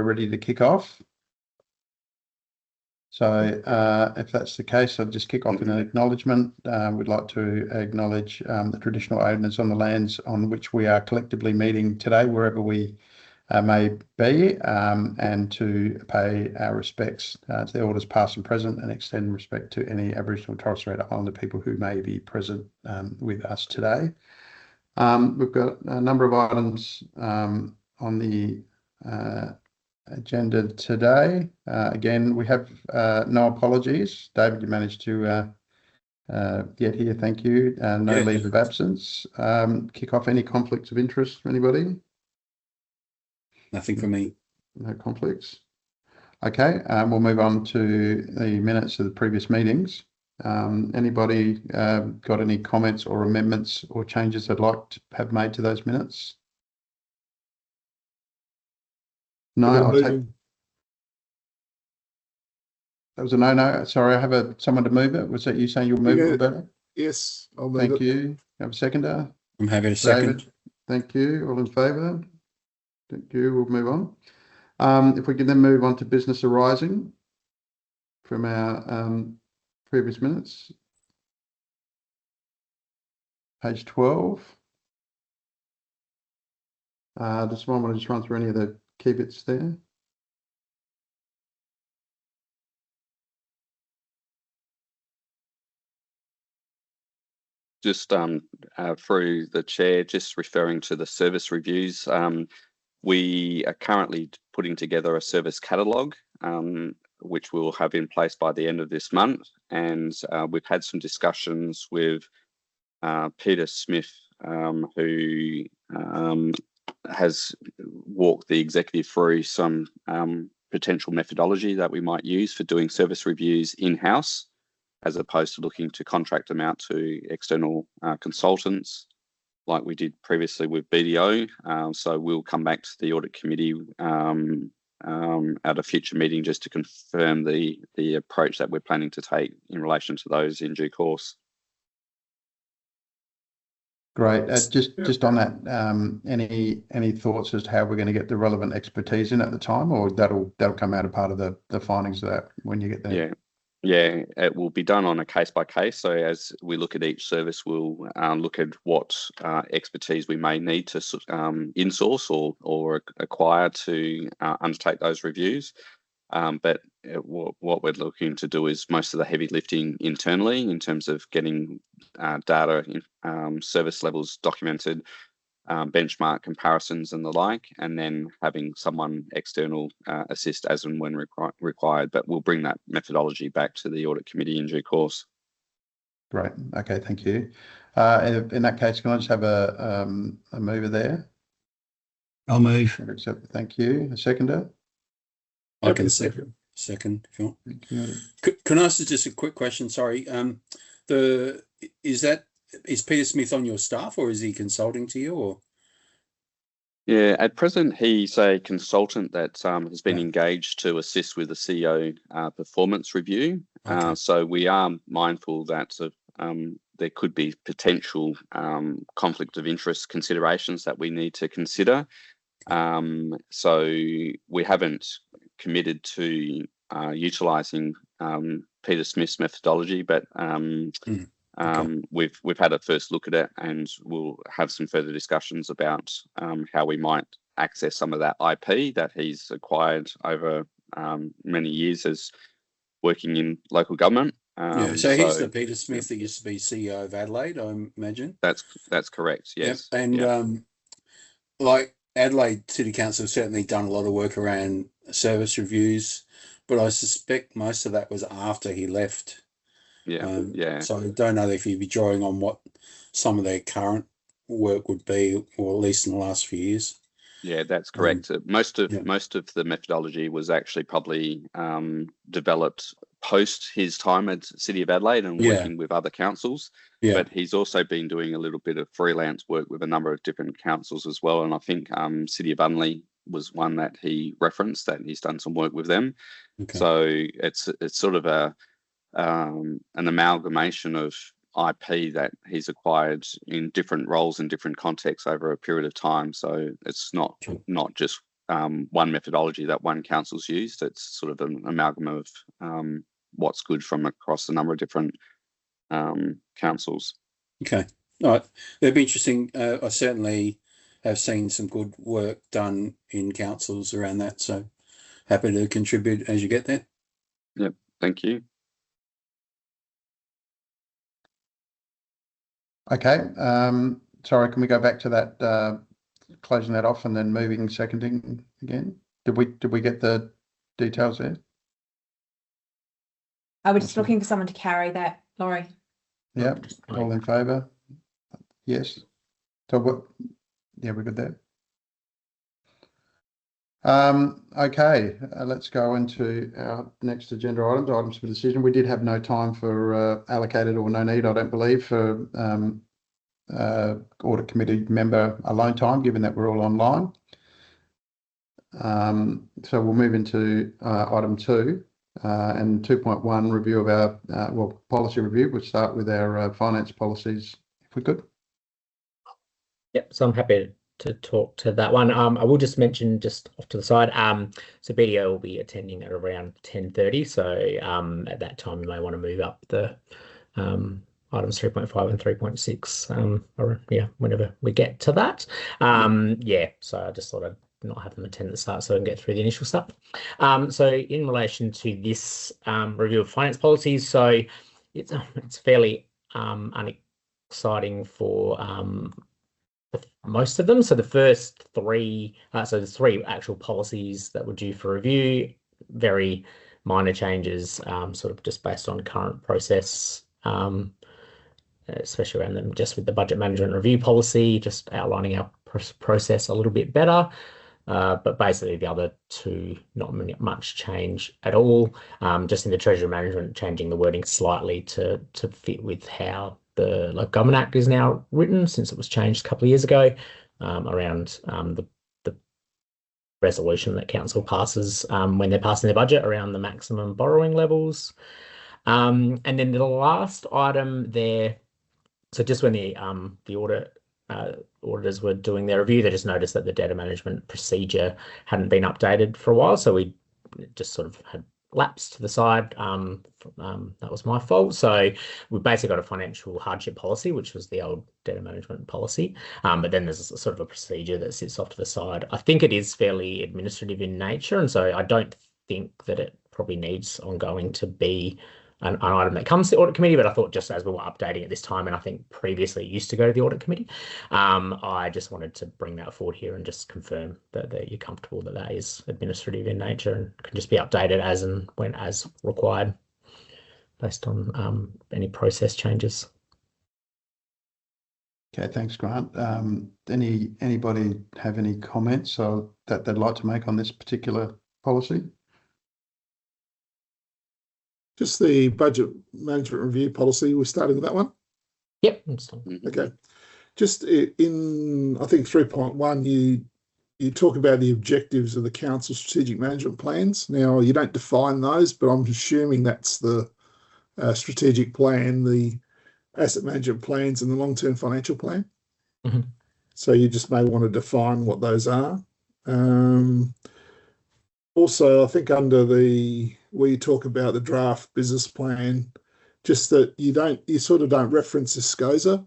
ready to kick off. So if that's the case, I'll just kick off in an acknowledgement. We'd like to acknowledge the traditional owners on the lands on which we are collectively meeting today, wherever we may be, and to pay our respects to the elders past and present, and extend respect to any Aboriginal and Torres Strait Islander people who may be present with us today. We've got a number of items on the agenda today. Again, we have no apologies. David, you managed to get here. Thank you. No leave of absence. Kick off any conflicts of interest for anybody? Nothing for me. No conflicts. Okay, we'll move on to the minutes of the previous meetings. Anybody got any comments or amendments or changes they'd like to have made to those minutes? No, I'll take. That was a no. Sorry, I have someone to move it. Was that you saying you'll move it, Roberto? Yes, I'll move Thank it. you. Have a seconder? I'm happy to second. David, thank you. All in favour? Thank you. We'll move on. If we can then move on to business arising from our previous minutes. Page 12. Does someone want to just run through any of the key bits there? Just through the chair, just referring to the service reviews. We are currently putting together a service catalogue, which we'll have in place by the end of this month. And we've had some discussions with Peter Smith, who has walked the executive through some potential methodology that we might use for doing service reviews in-house, as opposed to looking to contract them out to external consultants like we did previously with BDO. So we'll come back to the audit committee at a future meeting just to confirm the approach that we're planning to take in relation to those in due course. Great. Just on that, any thoughts as to how we're going to get the relevant expertise in at the time, or that'll come out of part of the findings of that when you get there? Yeah, it will be done on a case by case. So as we look at each service, we'll look at what expertise we may need to insource or acquire to undertake those reviews. But what we're looking to do is most of the heavy lifting internally in terms of getting data, service levels documented, benchmark comparisons and the like, and then having someone external assist as and when required. But we'll bring that methodology back to the audit committee in due course. Great. Okay, thank you. In that case, can I just have a mover there? I'll move. Thank you. A seconder? I can second if you want. Thank you. Can I ask just a quick question? Sorry. Is Peter Smith on your staff, or is he consulting to you? Or yeah, at present he's a consultant that has been engaged to assist with the CEO performance review. Okay. So we are mindful that there could be potential conflict of interest considerations that we need to consider. So we haven't committed to utilising Peter Smith's methodology, but we've had a first look at it, and we'll have some further discussions about how we might access some of that IP that he's acquired over many years as working in local government. So he's the Peter Smith that used to be CEO of Adelaide, I imagine. That's correct. Yes. Yep. And like Adelaide City Council have certainly done a lot of work around service reviews, but I suspect most of that was after he left. So I don't know if you'd be drawing on what some of their current work would be, or at least in the last few years. Yeah, that's correct. Most of the methodology was actually probably developed post his time at City of Adelaide and working with other councils. But he's also been doing a little bit of freelance work with a number of different councils as well. And I think City of Unley was one that he referenced, that he's done some work with them. Okay. So it's sort of an amalgamation of IP that he's acquired in different roles in different contexts over a period of time. So it's not just one methodology that one council's used. It's sort of an amalgam of what's good from across a number of different councils. Okay, all right. It'd be interesting. I certainly have seen some good work done in councils around that, so happy to contribute as you get there. Yep, thank you. Okay, sorry, can we go back to that, closing that off and then moving seconding again? Did we get the details there? Are we just looking for someone to carry that, Laurie? Yeah, all in favour? Yes. So what? Yeah, we're good there. Okay, let's go into our next agenda items for decision. We did have no time for allocated or no need, I don't believe, for audit committee member alone time, given that we're all online. So we'll move into item 2 and 2.1 review of our policy review. We'll start with our finance policies, if we could. Yep, so I'm happy to talk to that one. I will just mention, just off to the side, so BDO will be attending at around 10:30. So at that time, you may want to move up the items 3.5 and 3.6, or yeah, whenever we get to that. Yeah, so I just thought I'd not have them attend at the start so I can get through the initial stuff. So in relation to this review of finance policies, so it's fairly unexciting for most of them. So the first 3, so there's 3 actual policies that were due for review, very minor changes, sort of just based on current process, especially around them, just with the budget management review policy, just outlining our process a little bit better. But basically the other 2, not much change at all. Just in the Treasury Management, changing the wording slightly to fit with how the Local Government Act is now written, since it was changed a couple of years ago, around the resolution that council passes when they're passing their budget around the maximum borrowing levels. And then the last item there, so just when the auditors were doing their review, they just noticed that the data management procedure hadn't been updated for a while, so we just sort of had lapsed to the side. That was my fault. So we basically got a financial hardship policy, which was the old data management policy, but then there's a sort of a procedure that sits off to the side. I think it is fairly administrative in nature, and so I don't think that it probably needs ongoing to be an item that comes to the audit committee, but I thought just as we were updating at this time, and I think previously it used to go to the audit committee, I just wanted to bring that forward here and just confirm that you're comfortable that that is administrative in nature and can just be updated as and when as required based on any process changes. Okay, thanks, Grant. Anybody have any comments that they'd like to make on this particular policy? Just the budget management review policy. We're starting with that one. Yep. Okay. Just in, I think 3.1, you talk about the objectives of the council strategic management plans. Now you don't define those, but I'm assuming that's the strategic plan, the asset management plans, and the long-term financial plan. Mm-hmm. So you just may want to define what those are. Also, I think under where you talk about the draft business plan, just that you sort of don't reference the SCOSA,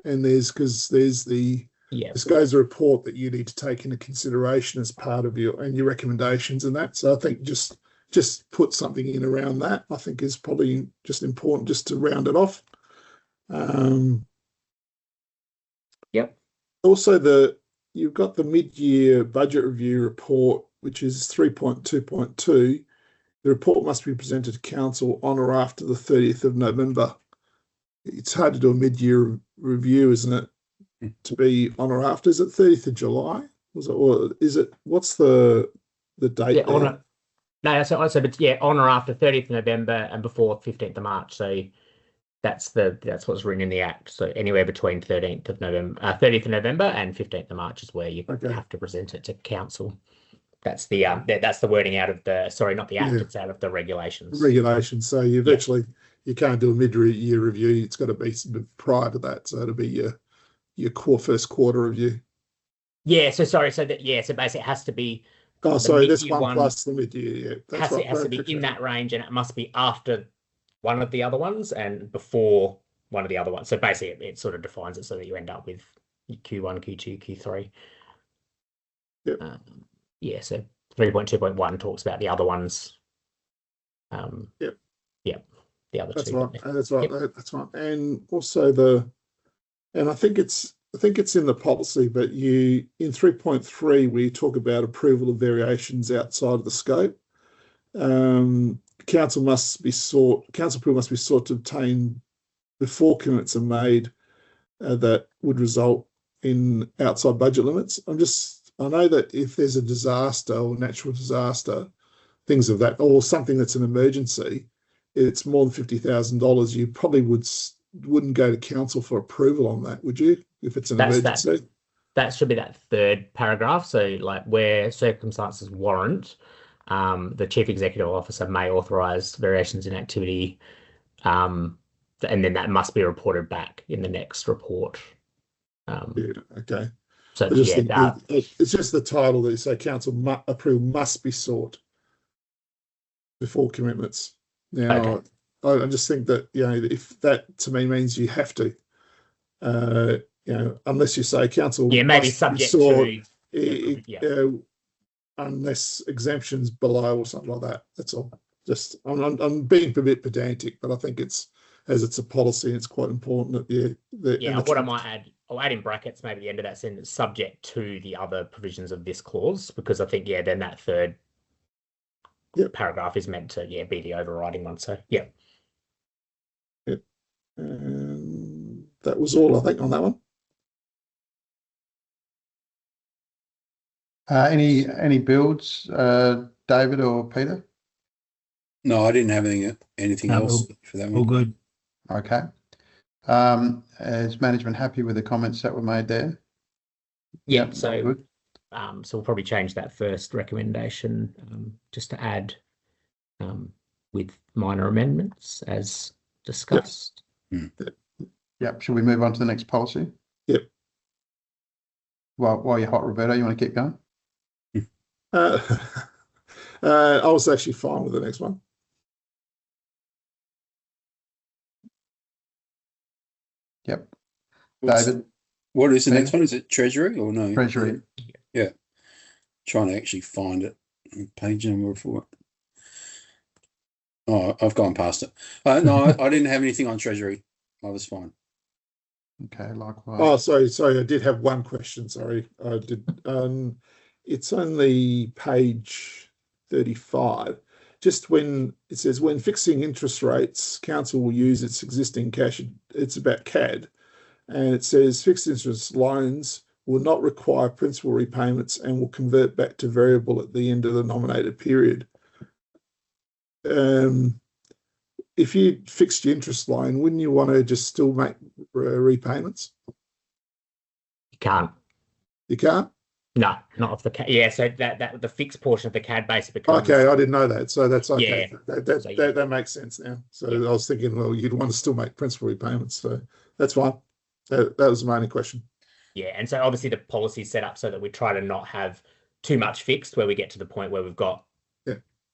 and there's the SCOSA report that you need to take into consideration as part of your recommendations and that. So I think just put something in around that, I think is probably just important just to round it off. Yep. Also, you've got the mid-year budget review report, which is 3.2.2. The report must be presented to council on or after the 30th of November. It's hard to do a mid-year review, isn't it? To be on or after. Is it 30th of July? Or is it? What's the date? Yeah, on or after 30th of November and before 15th of March. So that's what's written in the Act. So anywhere between 30th of November and 15th of March is where you have to present it to council. That's the wording out of the, sorry, not the Act, it's out of the regulations. Regulations. So you can't do a mid-year review. It's got to be prior to that. So it'll be your first quarter review. Yeah. So sorry. So basically it has to be Oh, sorry, this one plus the mid-year. Yeah, that's right. It has to be in that range, and it must be after one of the other ones and before one of the other ones. So basically, it sort of defines it so that you end up with Q1, Q2, Q3. Yep. Yeah. So 3.2.1 talks about the other ones. Yep. Yep. The other that's two. Right. That's right. Yep. That's right. And also and I think it's in the policy, but in 3.3 we talk about approval of variations outside of the scope. Council approval must be sought to obtain before commitments are made that would result in outside budget limits. I know that if there's a disaster or natural disaster, things of that, or something that's an emergency, it's more than $50,000. You probably wouldn't go to council for approval on that, would you? If it's an emergency, that should be that third paragraph. So, like, where circumstances warrant, the chief executive officer may authorize variations in activity, and then that must be reported back in the next report. Yeah, okay. So it's just the title that you say council approval must be sought before commitments. Now, I just think that, if that to me means you have to, unless you say council, maybe subject to, unless exemptions below or something like that. That's all. Just I'm being a bit pedantic, but I think it's a policy, it's quite important that what I might add, I'll add in brackets maybe the end of that sentence, subject to the other provisions of this clause, because I think then that third paragraph is meant to be the overriding one. So that was all I think on that one. Any builds, David or Peter? No, I didn't have anything else for that one. All good. Okay. Is management happy with the comments that were made there? Yep. So good. So we'll probably change that first recommendation just to add with minor amendments as discussed. Yep. Should we move on to the next policy? Yep. While you're hot, Roberto, you want to keep going? I was actually fine with the next one. Yep. David? What is the next one? Is it Treasury or no? Treasury. Yeah. Trying to actually find it. Page number for it. Oh, I've gone past it. No, I didn't have anything on Treasury. I was fine. Okay, likewise. Oh, sorry. I did have one question. Sorry, I did. It's only page 35. Just when it says when fixing interest rates, council will use its existing cash. It's about CAD, and it says fixed interest loans will not require principal repayments and will convert back to variable at the end of the nominated period. If you fixed your interest loan, wouldn't you want to just still make repayments? You can't. You can't? No, not off the CAD. Yeah, so that the fixed portion of the CAD base becomes. Okay, I didn't know that. So that's okay. Yeah. That makes sense now. So I was thinking, well, you'd want to still make principal repayments. So that's fine. That was my only question. Yeah, and so obviously the policy is set up so that we try to not have too much fixed where we get to the point where we've got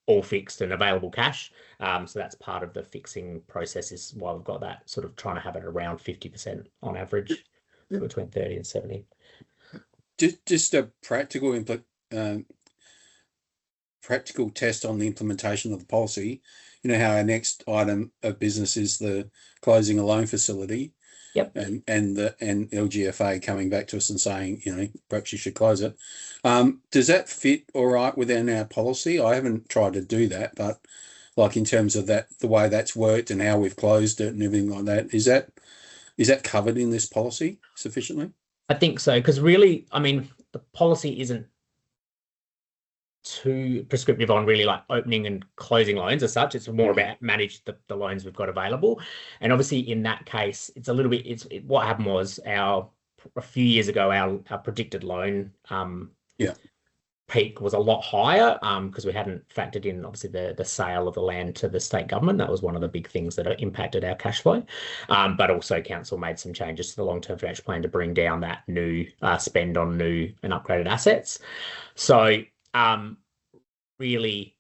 all fixed and available cash. So that's part of the fixing process is why we've got that sort of trying to have it around 50% on average between 30 and 70. Just a practical test on the implementation of the policy. You know how our next item of business is the closing a loan facility. Yep. And LGFA coming back to us and saying, perhaps you should close it. Does that fit all right within our policy? I haven't tried to do that, but like in terms of that, the way that's worked and how we've closed it and everything like that, is that covered in this policy sufficiently? I think so, because really, I mean, the policy isn't too prescriptive on really like opening and closing loans as such. It's more about manage the loans we've got available. And obviously in that case, it's a little bit, what happened was a few years ago, our predicted loan peak was a lot higher because we hadn't factored in obviously the sale of the land to the state government. That was one of the big things that impacted our cash flow. But also council made some changes to the long-term financial plan to bring down that new spend on new and upgraded assets. So really,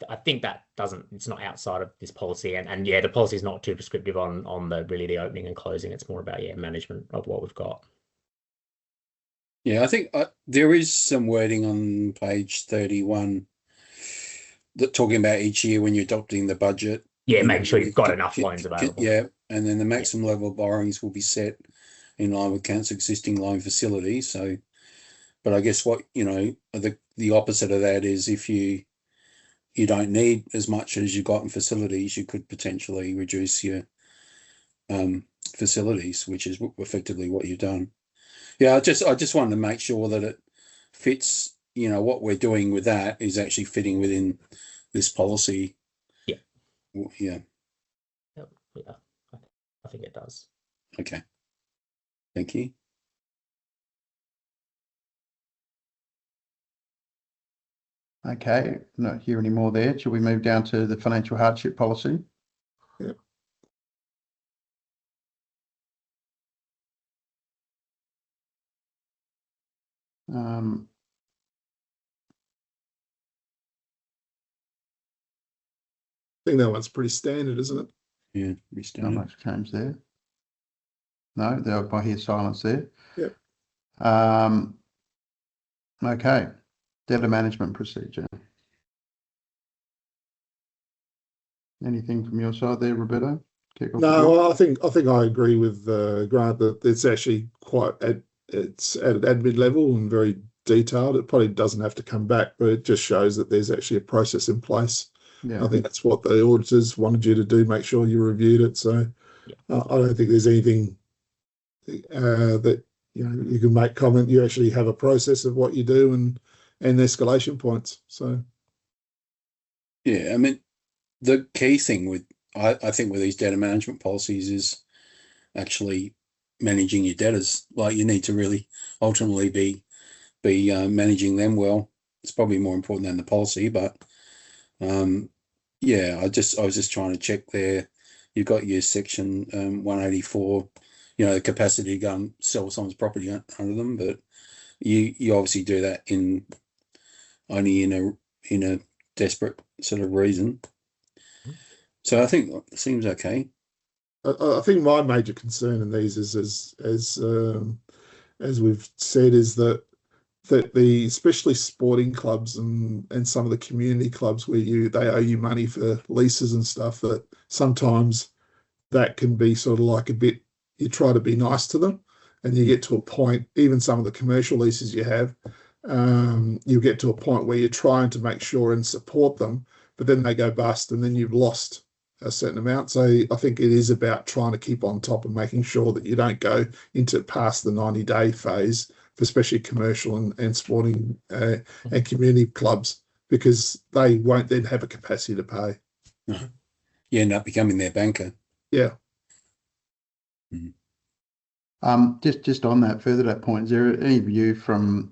I think that it's not outside of this policy, and yeah, the policy is not too prescriptive on the opening and closing. It's more about management of what we've got. Yeah, I think there is some wording on page 31 that talking about each year when you're adopting the budget. Yeah, making sure you've got enough loans available. Yeah, and then the maximum level of borrowings will be set in line with council existing loan facilities. So, but I guess what the opposite of that is if you don't need as much as you've got in facilities, you could potentially reduce your facilities, which is effectively what you've done. Yeah, I just wanted to make sure that it fits. What we're doing with that is actually fitting within this policy. Yeah. Yeah. Yep. Yeah. I think it does. Okay. Thank you. Okay, not hear any more there. Shall we move down to the financial hardship policy? Yeah. I think that one's pretty standard, isn't it? Yeah, Not standard. much change there. No, I hear silence there. Yep. Okay, debtor management procedure. Anything from your side there, Roberto? No, I think I agree with Grant that it's actually it's at an admin level and very detailed. It probably doesn't have to come back, but it just shows that there's actually a process in place. Yeah. I think that's what the auditors wanted you to do, make sure you reviewed it. So I don't think there's anything that you can make comment. You actually have a process of what you do and escalation points. So yeah, I mean, the key thing with I think with these debtor management policies is actually managing your debtors. Like, you need to really ultimately be managing them well. It's probably more important than the policy, but yeah, I was just trying to check there. You've got your section 184, the capacity to go and sell someone's property under them, but you obviously do that only in a desperate sort of reason. So I think it seems okay. I think my major concern in these is, as we've said, is that especially sporting clubs and some of the community clubs where they owe you money for leases and stuff, that sometimes that can be sort of like a bit, you try to be nice to them and you get to a point, even some of the commercial leases you have, you get to a point where you're trying to make sure and support them, but then they go bust and then you've lost a certain amount. So I think it is about trying to keep on top and making sure that you don't go into past the 90-day phase, especially commercial and sporting and community clubs, because they won't then have a capacity to pay. No. You end up becoming their banker. Yeah. Just on that, further to that point, is there any view from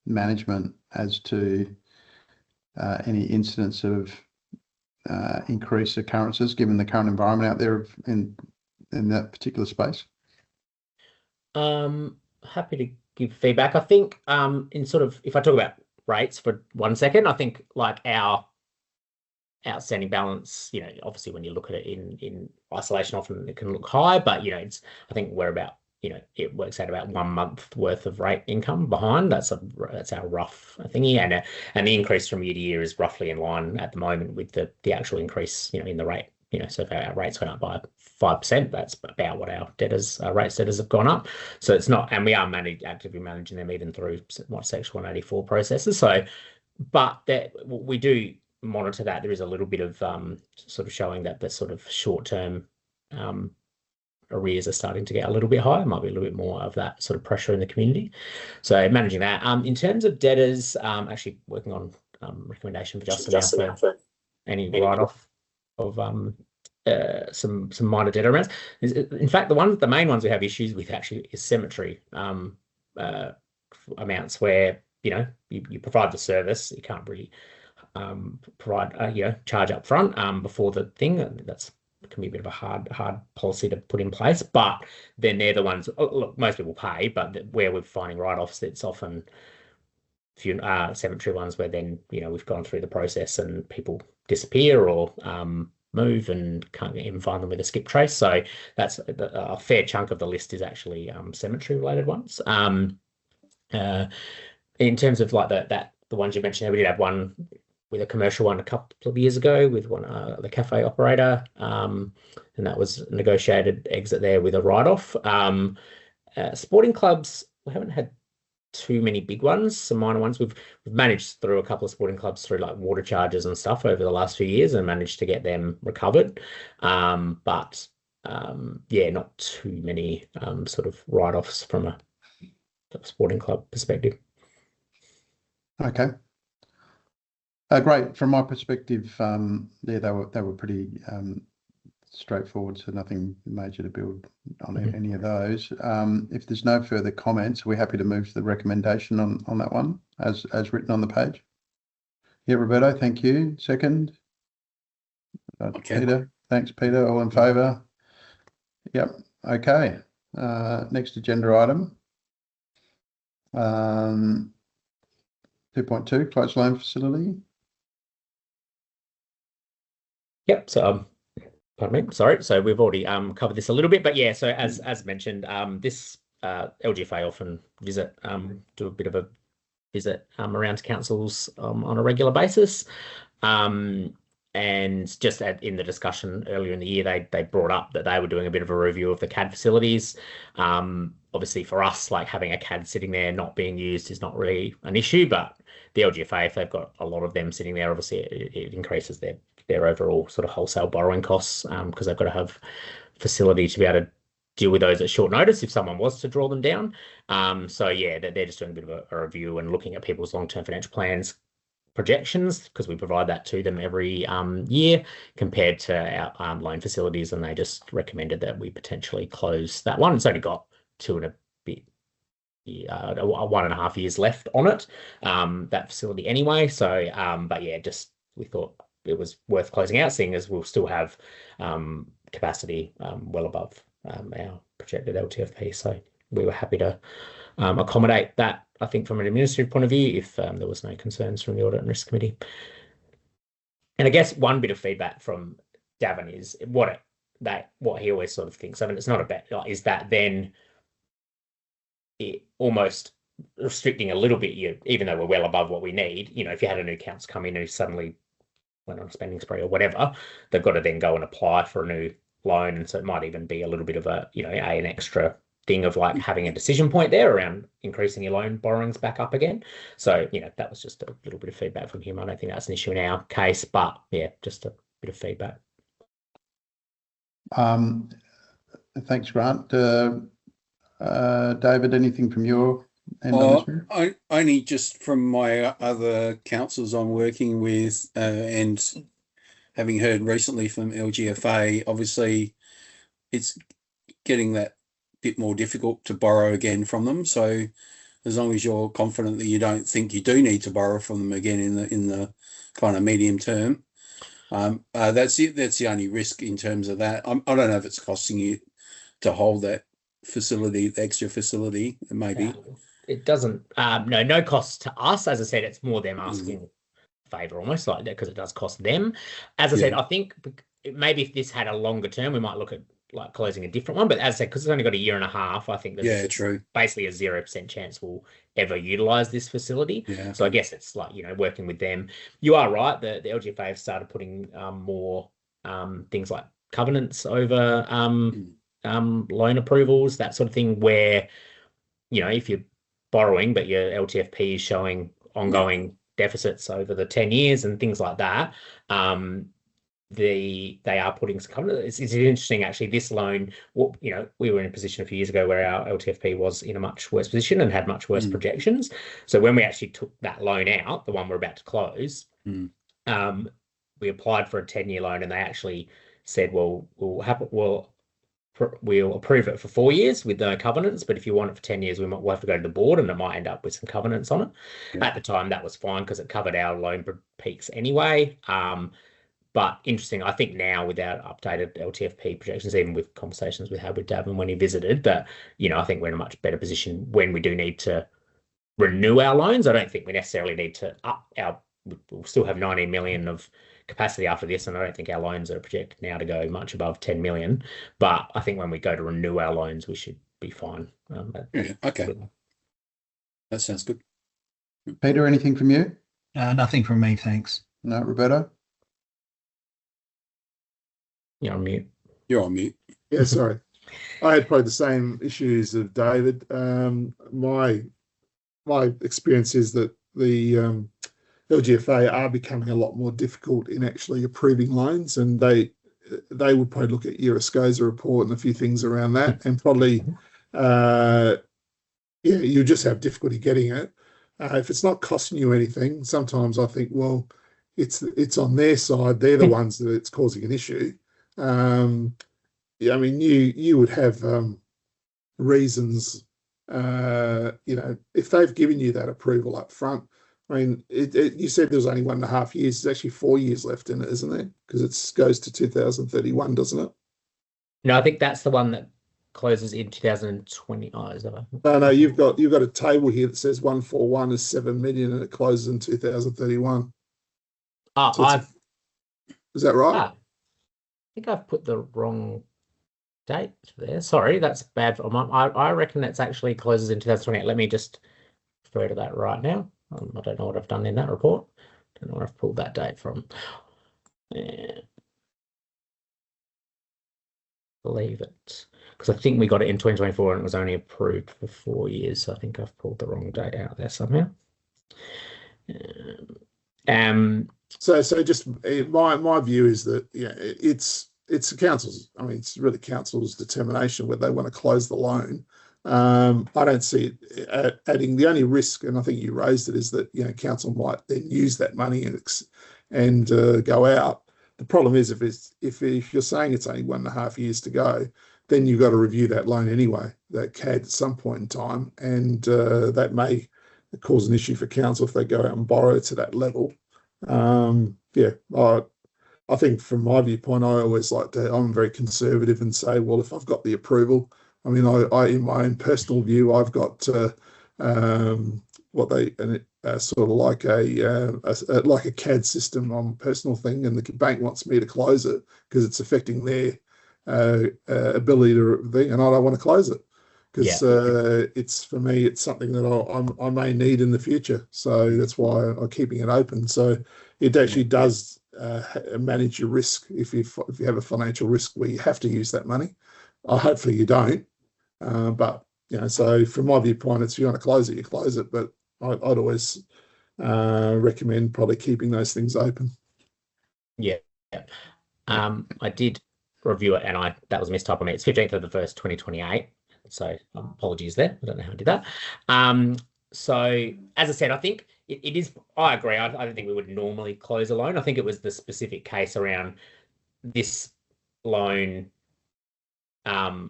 management as to any incidents of increased occurrences given the current environment out there in that particular space? Happy to give feedback. I think in sort of, if I talk about rates for 1 second, I think like our outstanding balance, obviously when you look at it in isolation, often it can look high, but I think we're about, it works out about 1 month worth of rate income behind. That's our rough thingy, and the increase from year to year is roughly in line at the moment with the actual increase, in the rate. So if our rates went up by 5%, that's about what our rates debtors have gone up. So it's not, and we are actively managing them even through Section 184 processes. So, but that we do monitor that. There is a little bit of sort of showing that the sort of short-term arrears are starting to get a little bit higher. Might be a little bit more of that sort of pressure in the community. So managing that. In terms of debtors, actually working on recommendation for Justin for any write-off of some minor debtor amounts. In fact, the main ones we have issues with actually is cemetery amounts, where you provide the service, you can't really provide charge up front before the thing. That's can be a bit of a hard policy to put in place, but then they're the ones, look, most people pay, but where we're finding write-offs, it's often cemetery ones where then, we've gone through the process and people disappear or move and can't even find them with a skip trace. So that's a fair chunk of the list is actually cemetery related ones. In terms of like the ones you mentioned, we did have one with a commercial one a couple of years ago with one the cafe operator, and that was a negotiated exit there with a write-off. Sporting clubs, we haven't had too many big ones, some minor ones. We've managed through a couple of sporting clubs through like water charges and stuff over the last few years and managed to get them recovered. But not too many sort of write-offs from a sporting club perspective. Okay. Great. From my perspective, they were pretty straightforward, so nothing major to build on any of those. If there's no further comments, we're happy to move to the recommendation on that one as written on the page. Yeah, Roberto, thank you. Second. Okay. Peter, thanks, Peter. All in favour? Yep. Okay. Next agenda item. 2.2, closed loan facility. Yep. So, pardon me. Sorry. So we've already covered this a little bit, but yeah. So as mentioned, this LGFA often do a bit of a visit around to councils on a regular basis. And just in the discussion earlier in the year, they brought up that they were doing a bit of a review of the CAD facilities. Obviously, for us, like having a CAD sitting there not being used is not really an issue, but the LGFA, if they've got a lot of them sitting there, obviously it increases their overall sort of wholesale borrowing costs because they've got to have facility to be able to deal with those at short notice if someone was to draw them down. So yeah, they're just doing a bit of a review and looking at people's long-term financial plans projections because we provide that to them every year compared to our loan facilities, and they just recommended that we potentially close that one. It's only got 1.5 years left on it, that facility anyway. So, but yeah, just we thought it was worth closing out, seeing as we'll still have capacity well above our projected LTFP. So we were happy to accommodate that, I think, from an administrative point of view, if there was no concerns from the Audit and Risk Committee. And I guess one bit of feedback from Davin is what he always sort of thinks of, and it's not a bet, is that then it almost restricting a little bit, even though we're well above what we need, if you had a new council come in who suddenly went on a spending spree or whatever, they've got to then go and apply for a new loan. And so it might even be a little bit of an extra thing of like having a decision point there around increasing your loan borrowings back up again. So, that was just a little bit of feedback from him. I don't think that's an issue in our case, but yeah, just a bit of feedback. Thanks, Grant. David, anything from your end on this? Only just from my other councils I'm working with and having heard recently from LGFA, obviously it's getting that bit more difficult to borrow again from them. So as long as you're confident that you don't think you do need to borrow from them again in the kind of medium term, that's it. That's the only risk in terms of that. I don't know if it's costing you to hold that facility, the extra facility, maybe. It doesn't, no cost to us. As I said, it's more them asking a favour almost like that because it does cost them. As I said, I think maybe if this had a longer term, we might look at like closing a different one. But as I said, because it's only got 1.5 years, I think there's basically a 0% chance we'll ever utilise this facility. Yeah. So I guess it's like, working with them. You are right, the LGFA have started putting more things like covenants over loan approvals, that sort of thing, where, if you're borrowing but your LTFP is showing ongoing deficits over the 10 years and things like that, they are putting some covenants. It's interesting, actually, this loan, we were in a position a few years ago where our LTFP was in a much worse position and had much worse projections. So when we actually took that loan out, the one we're about to close, we applied for a 10-year loan, and they actually said, well, we'll approve it for 4 years with no covenants, but if you want it for 10 years, we'll have to go to the board, and it might end up with some covenants on it. Yeah. At the time, that was fine because it covered our loan peaks anyway. But interesting, I think now with our updated LTFP projections, even with conversations we had with Davin when he visited, that, I think we're in a much better position when we do need to renew our loans. I don't think we necessarily need to up our. We'll still have 19 million of capacity after this, and I don't think our loans are projected now to go much above 10 million. But I think when we go to renew our loans, we should be fine. Okay, that sounds good. Peter, anything from you? Nothing from me, thanks. No, Roberto? You're on mute. You're on mute. Yeah, sorry. I had probably the same issues of David. My experience is that the LGFA are becoming a lot more difficult in actually approving loans, and they would probably look at your SCOSA report and a few things around that, and probably you just have difficulty getting it. If it's not costing you anything, sometimes I think, well, it's on their side. They're the ones that it's causing an issue. I mean, you would have reasons, if they've given you that approval up front. I mean, you said there was only 1.5 years. There's actually 4 years left in it, isn't there? Because it goes to 2031, doesn't it? No, I think that's the one that closes in 2020. Oh, is that No, you've got a table here that says 141 is 7 million and it closes in 2031. So is that right? I think I've put the wrong date there. Sorry, that's bad. I reckon that's actually closes in 2028. Let me just refer to that right now. I don't know what I've done in that report. Don't know where I've pulled that date from. Believe it, because I think we got it in 2024 and it was only approved for 4 years. So I think I've pulled the wrong date out there somehow. So just my view is that it's the council's. I mean, it's really council's determination whether they want to close the loan. I don't see it adding. The only risk, and I think you raised it, is that council might then use that money and go out. The problem is if you're saying it's only 1.5 years to go, then you've got to review that loan anyway, that CAD at some point in time, and that may cause an issue for council if they go out and borrow to that level. I think from my viewpoint, I always I'm very conservative and say, well, if I've got the approval, I mean, I in my own personal view, I've got sort of like a CAD system on personal thing, and the bank wants me to close it because it's affecting their ability to thing, and I don't want to close it because it's, for me, it's something that I may need in the future. So that's why I'm keeping it open. So it actually does manage your risk if you have a financial risk where you have to use that money. Hopefully you don't. But so from my viewpoint, it's, if you want to close it, you close it. But I'd always recommend probably keeping those things open. Yeah. I did review it, and that was a mistype on me. It's 15th of the 1st, 2028. So apologies there. I don't know how I did that. So as I said, I think it is. I agree. I don't think we would normally close a loan. I think it was the specific case around this loan. As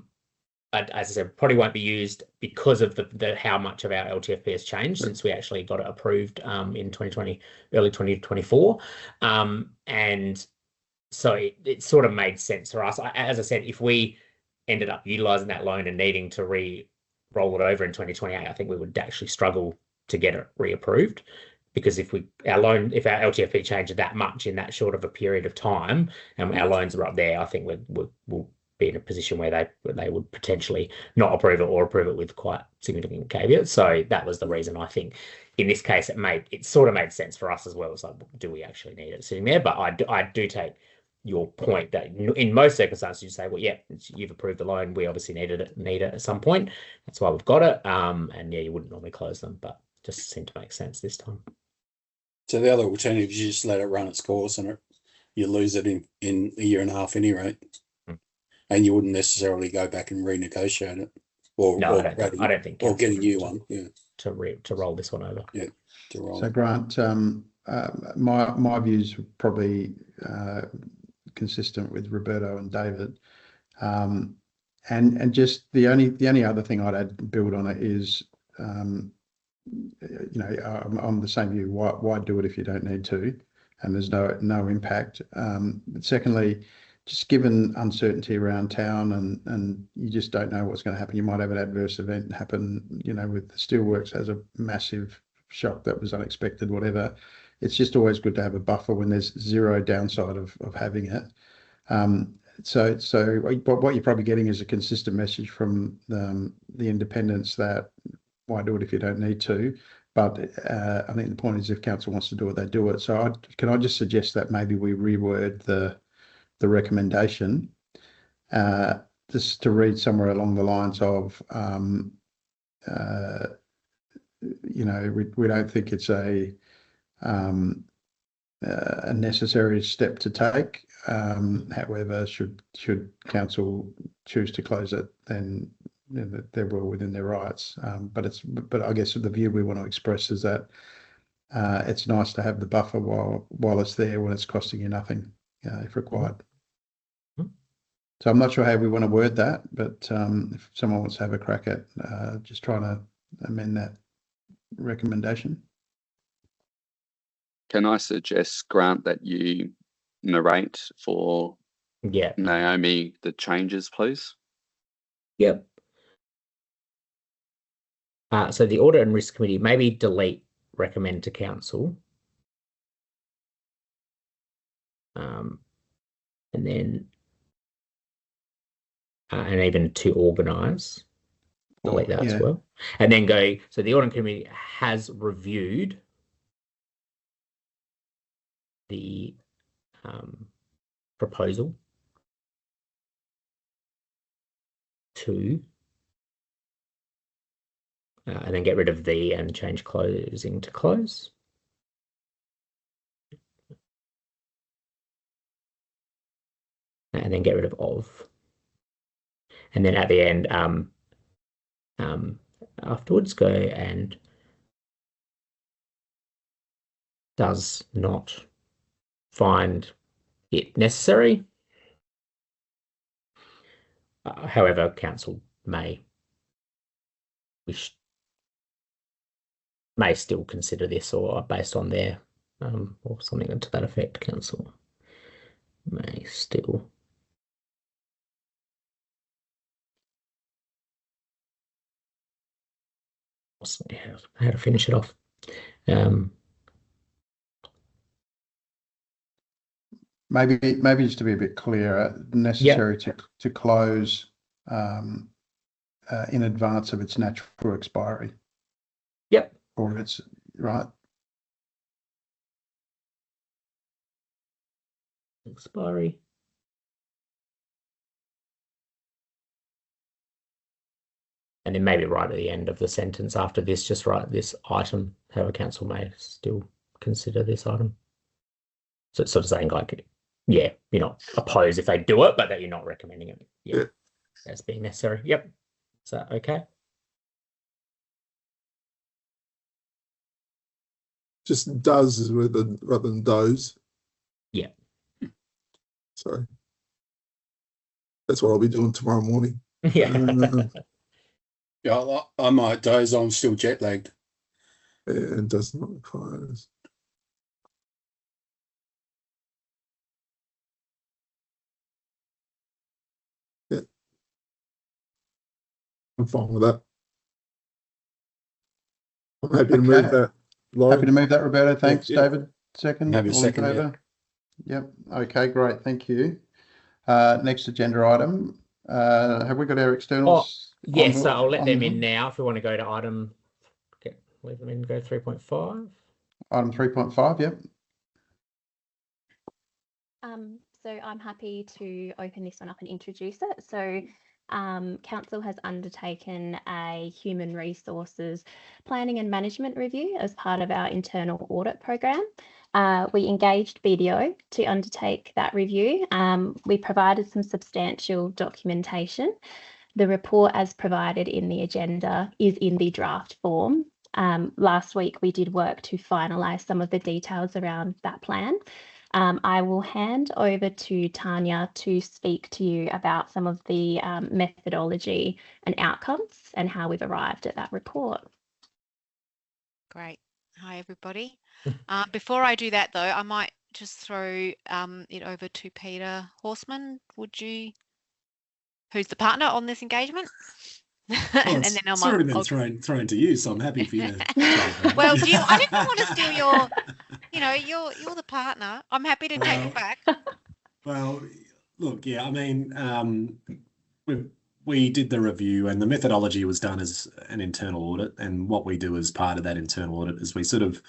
I said, probably won't be used because of the how much of our LTFP has changed since we actually got it approved in 2020, early 2024, and so it sort of made sense for us. As I said, if we ended up utilising that loan and needing to roll it over in 2028, I think we would actually struggle to get it reapproved, because if our LTFP changes that much in that short of a period of time, and our loans are up there, I think we'll be in a position where they would potentially not approve it or approve it with quite significant caveats. So that was the reason I think in this case it sort of made sense for us as well. It's like, do we actually need it sitting there? But I do take your point that in most circumstances you say, well, yeah, you've approved the loan, we obviously need it at some point, that's why we've got it, and you wouldn't normally close them, but just seemed to make sense this time. So the other alternative is you just let it run its course and you lose it in a year and a half anyway, and you wouldn't necessarily go back and renegotiate it, I don't think, or get a new one, to roll this one over. To roll. So Grant, my views were probably consistent with Roberto and David, and just the only other thing I'd build on it is, I'm the same view. Why do it if you don't need to, and there's no impact. But secondly, just given uncertainty around town and you just don't know what's going to happen. You might have an adverse event happen, with the steelworks has a massive shock that was unexpected, whatever. It's just always good to have a buffer when there's zero downside of having it. So what you're probably getting is a consistent message from the independents that why do it if you don't need to. But I think the point is if council wants to do it, they do it. So can I just suggest that maybe we reword the recommendation just to read somewhere along the lines of, we don't think it's a necessary step to take. However, should council choose to close it, then they're well within their rights. But I guess the view we want to express is that it's nice to have the buffer while it's there when it's costing you nothing, if required. So I'm not sure how we want to word that, but if someone wants to have a crack at just trying to amend that recommendation. Can I suggest, Grant, that you narrate for Naomi the changes, please? Yep. So the Audit and Risk Committee, maybe delete recommend to council. And then and even to organise, delete that as well. And then go, so the Audit Committee has reviewed the proposal to and then get rid of the and change closing to close. And then get rid of. And then at the end, afterwards go and does not find it necessary. However, council may still consider this, or based on their or something to that effect, council may still. How to finish it off. Maybe just to be a bit clearer, necessary to close in advance of its natural expiry. Yep. Or it's right. Expiry. And then maybe right at the end of the sentence after this, just write this item, however council may still consider this item. So it's sort of saying like, you're not opposed if they do it, but that you're not recommending it. As being necessary. Yep. Is that okay? Just does rather than does. Yeah. Sorry. That's what I'll be doing tomorrow morning. Yeah. Yeah, I might doze. I'm still jet lagged. And does not require. Yeah. I'm fine with that. I'm happy to move that. Lauren. Happy to move that, Roberto. Thanks, David. Second. Happy to second. Yep. Okay, great. Thank you. Next agenda item. Have we got our externals? Yes, so I'll let them in now if we want to go to item. Leave them in, go 3.5. Item 3.5, yep. So I'm happy to open this one up and introduce it. So Council has undertaken a human resources planning and management review as part of our internal audit program. We engaged BDO to undertake that review. We provided some substantial documentation. The report as provided in the agenda is in the draft form. Last week we did work to finalise some of the details around that plan. I will hand over to Tanya to speak to you about some of the methodology and outcomes and how we've arrived at that report. Great. Hi, everybody. Before I do that, though, I might just throw it over to Peter Horseman. Would you, who's the partner on this engagement? And then it's already been thrown to you, so I'm happy for you to. Well, I didn't want to steal your, you're the partner. I'm happy to take it back. Well, look, yeah, I mean, we did the review, and the methodology was done as an internal audit. And what we do as part of that internal audit is we sort of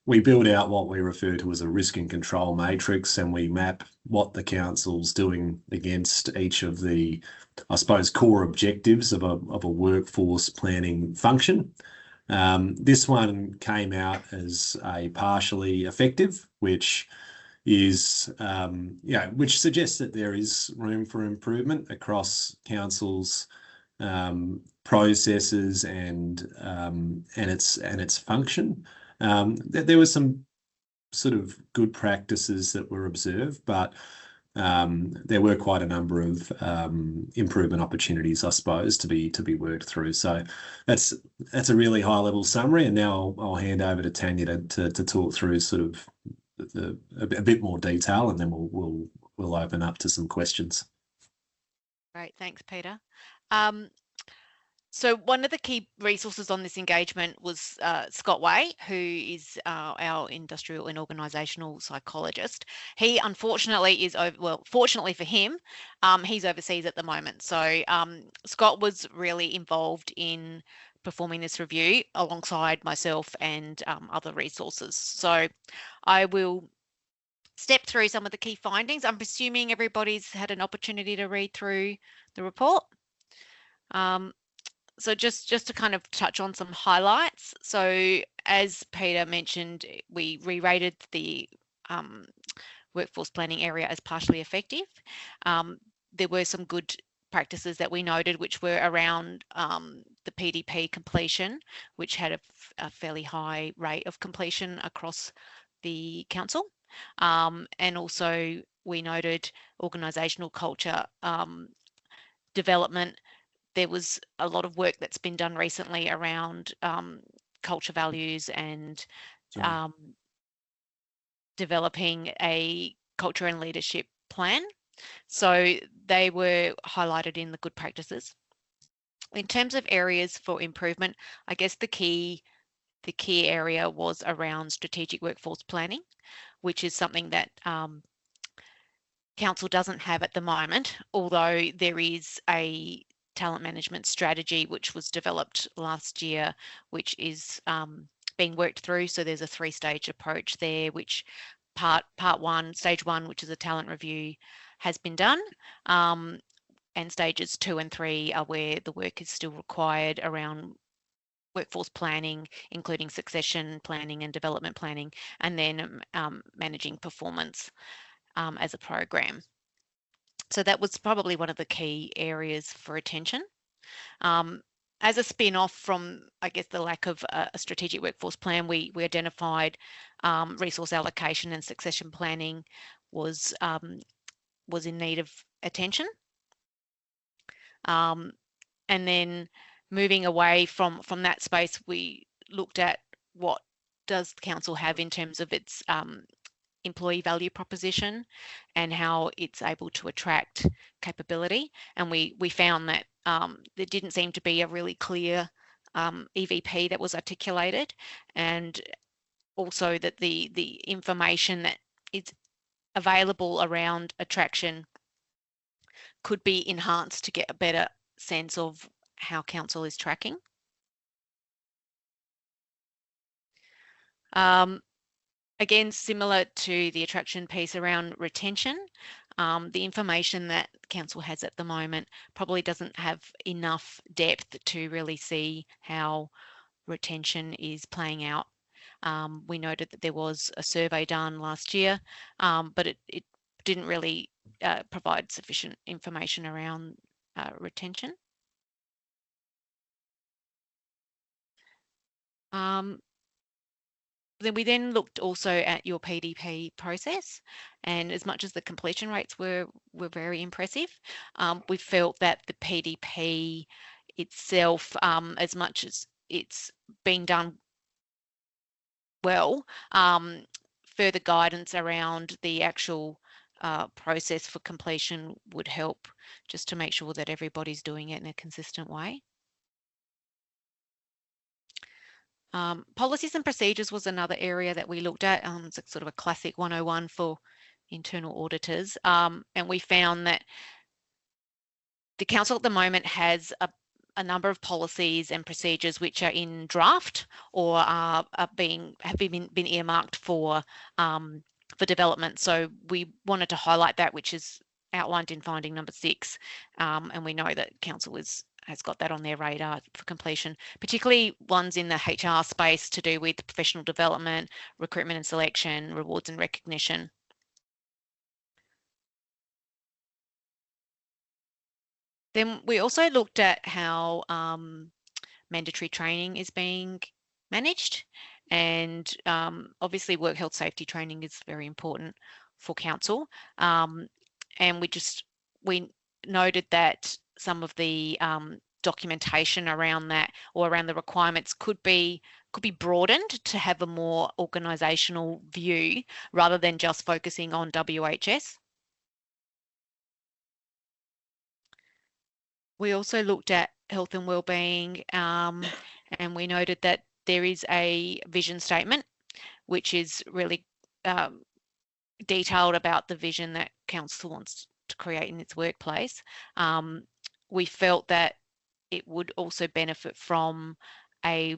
we build out what we refer to as a risk and control matrix, and we map what the council's doing against each of the, I suppose, core objectives of a workforce planning function. This one came out as a partially effective, which is, which suggests that there is room for improvement across council's processes and its function. There were some sort of good practices that were observed, but there were quite a number of improvement opportunities, I suppose, to be worked through. So that's a really high level summary, and now I'll hand over to Tanya to talk through sort of a bit more detail, and then we'll open up to some questions. Great, thanks, Peter. So one of the key resources on this engagement was Scott Way, who is our industrial and organisational psychologist. He unfortunately fortunately for him, he's overseas at the moment. So Scott was really involved in performing this review alongside myself and other resources. So I will step through some of the key findings. I'm presuming everybody's had an opportunity to read through the report. So just to kind of touch on some highlights. So as Peter mentioned, we re-rated the workforce planning area as partially effective. There were some good practices that we noted, which were around the PDP completion, which had a fairly high rate of completion across the council. And also we noted organisational culture development. There was a lot of work that's been done recently around culture values and developing a culture and leadership plan. So they were highlighted in the good practices. In terms of areas for improvement, I guess the key area was around strategic workforce planning, which is something that council doesn't have at the moment, although there is a talent management strategy which was developed last year, which is being worked through. So there's a 3-stage approach there, which stage one, which is a talent review, has been done. And stages 2 and 3 are where the work is still required around workforce planning, including succession planning and development planning, and then managing performance as a program. So that was probably one of the key areas for attention. As a spin-off from, I guess, the lack of a strategic workforce plan, we identified resource allocation and succession planning was in need of attention. And then moving away from that space, we looked at what does the council have in terms of its employee value proposition and how it's able to attract capability. And we found that there didn't seem to be a really clear EVP that was articulated, and also that the information that is available around attraction could be enhanced to get a better sense of how council is tracking. Again, similar to the attraction piece around retention, the information that council has at the moment probably doesn't have enough depth to really see how retention is playing out. We noted that there was a survey done last year, but it didn't really provide sufficient information around retention. Then we looked also at your PDP process, and as much as the completion rates were very impressive, we felt that the PDP itself, as much as it's being done well, further guidance around the actual process for completion would help, just to make sure that everybody's doing it in a consistent way. Policies and procedures was another area that we looked at. It's sort of a classic 101 for internal auditors. And we found that the council at the moment has a number of policies and procedures which are in draft or have been earmarked for development. So we wanted to highlight that, which is outlined in finding number 6, and we know that council has got that on their radar for completion, particularly ones in the HR space to do with professional development, recruitment and selection, rewards and recognition. Then we also looked at how mandatory training is being managed, and obviously work health safety training is very important for council, and we noted that some of the documentation around that or around the requirements could be broadened to have a more organisational view rather than just focusing on WHS. We also looked at health and wellbeing, and we noted that there is a vision statement which is really detailed about the vision that council wants to create in its workplace. We felt that it would also benefit from a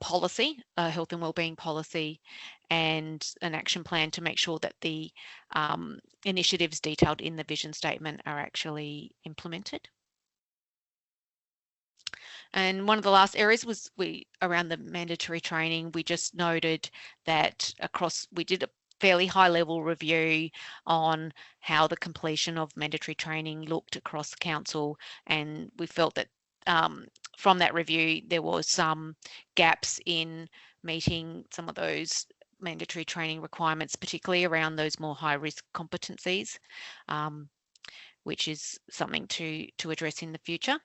policy, a health and wellbeing policy, and an action plan to make sure that the initiatives detailed in the vision statement are actually implemented. And one of the last areas was around the mandatory training. We just noted that we did a fairly high level review on how the completion of mandatory training looked across the council, and we felt that from that review there was some gaps in meeting some of those mandatory training requirements, particularly around those more high risk competencies, which is something to address in the future.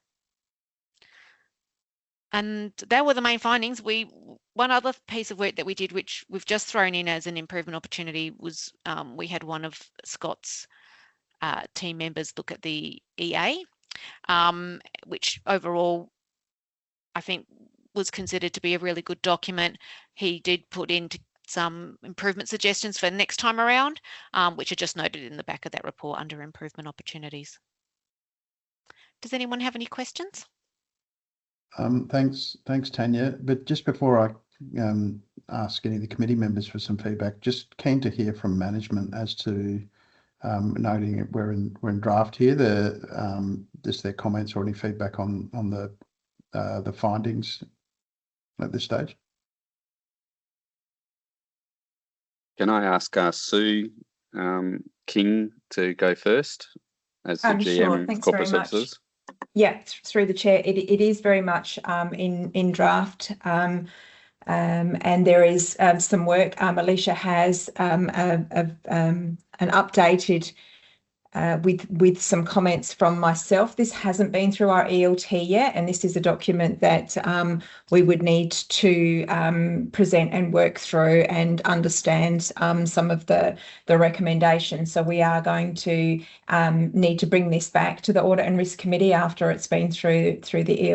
And that were the main findings. One other piece of work that we did, which we've just thrown in as an improvement opportunity, was we had one of Scott's team members look at the EA, which overall I think was considered to be a really good document. He did put into some improvement suggestions for next time around, which are just noted in the back of that report under improvement opportunities. Does anyone have any questions? Thanks, Tanya. But just before I ask any of the committee members for some feedback, just keen to hear from management as to noting it, we're in draft here. Just their comments or any feedback on the findings at this stage. Can I ask Sue King to go first as the GM of Corporate Services? Yeah, through the chair, it is very much in draft, and there is some work. Alicia has an updated with some comments from myself. This hasn't been through our ELT yet, and this is a document that we would need to present and work through and understand some of the recommendations. So we are going to need to bring this back to the Audit and Risk Committee after it's been through the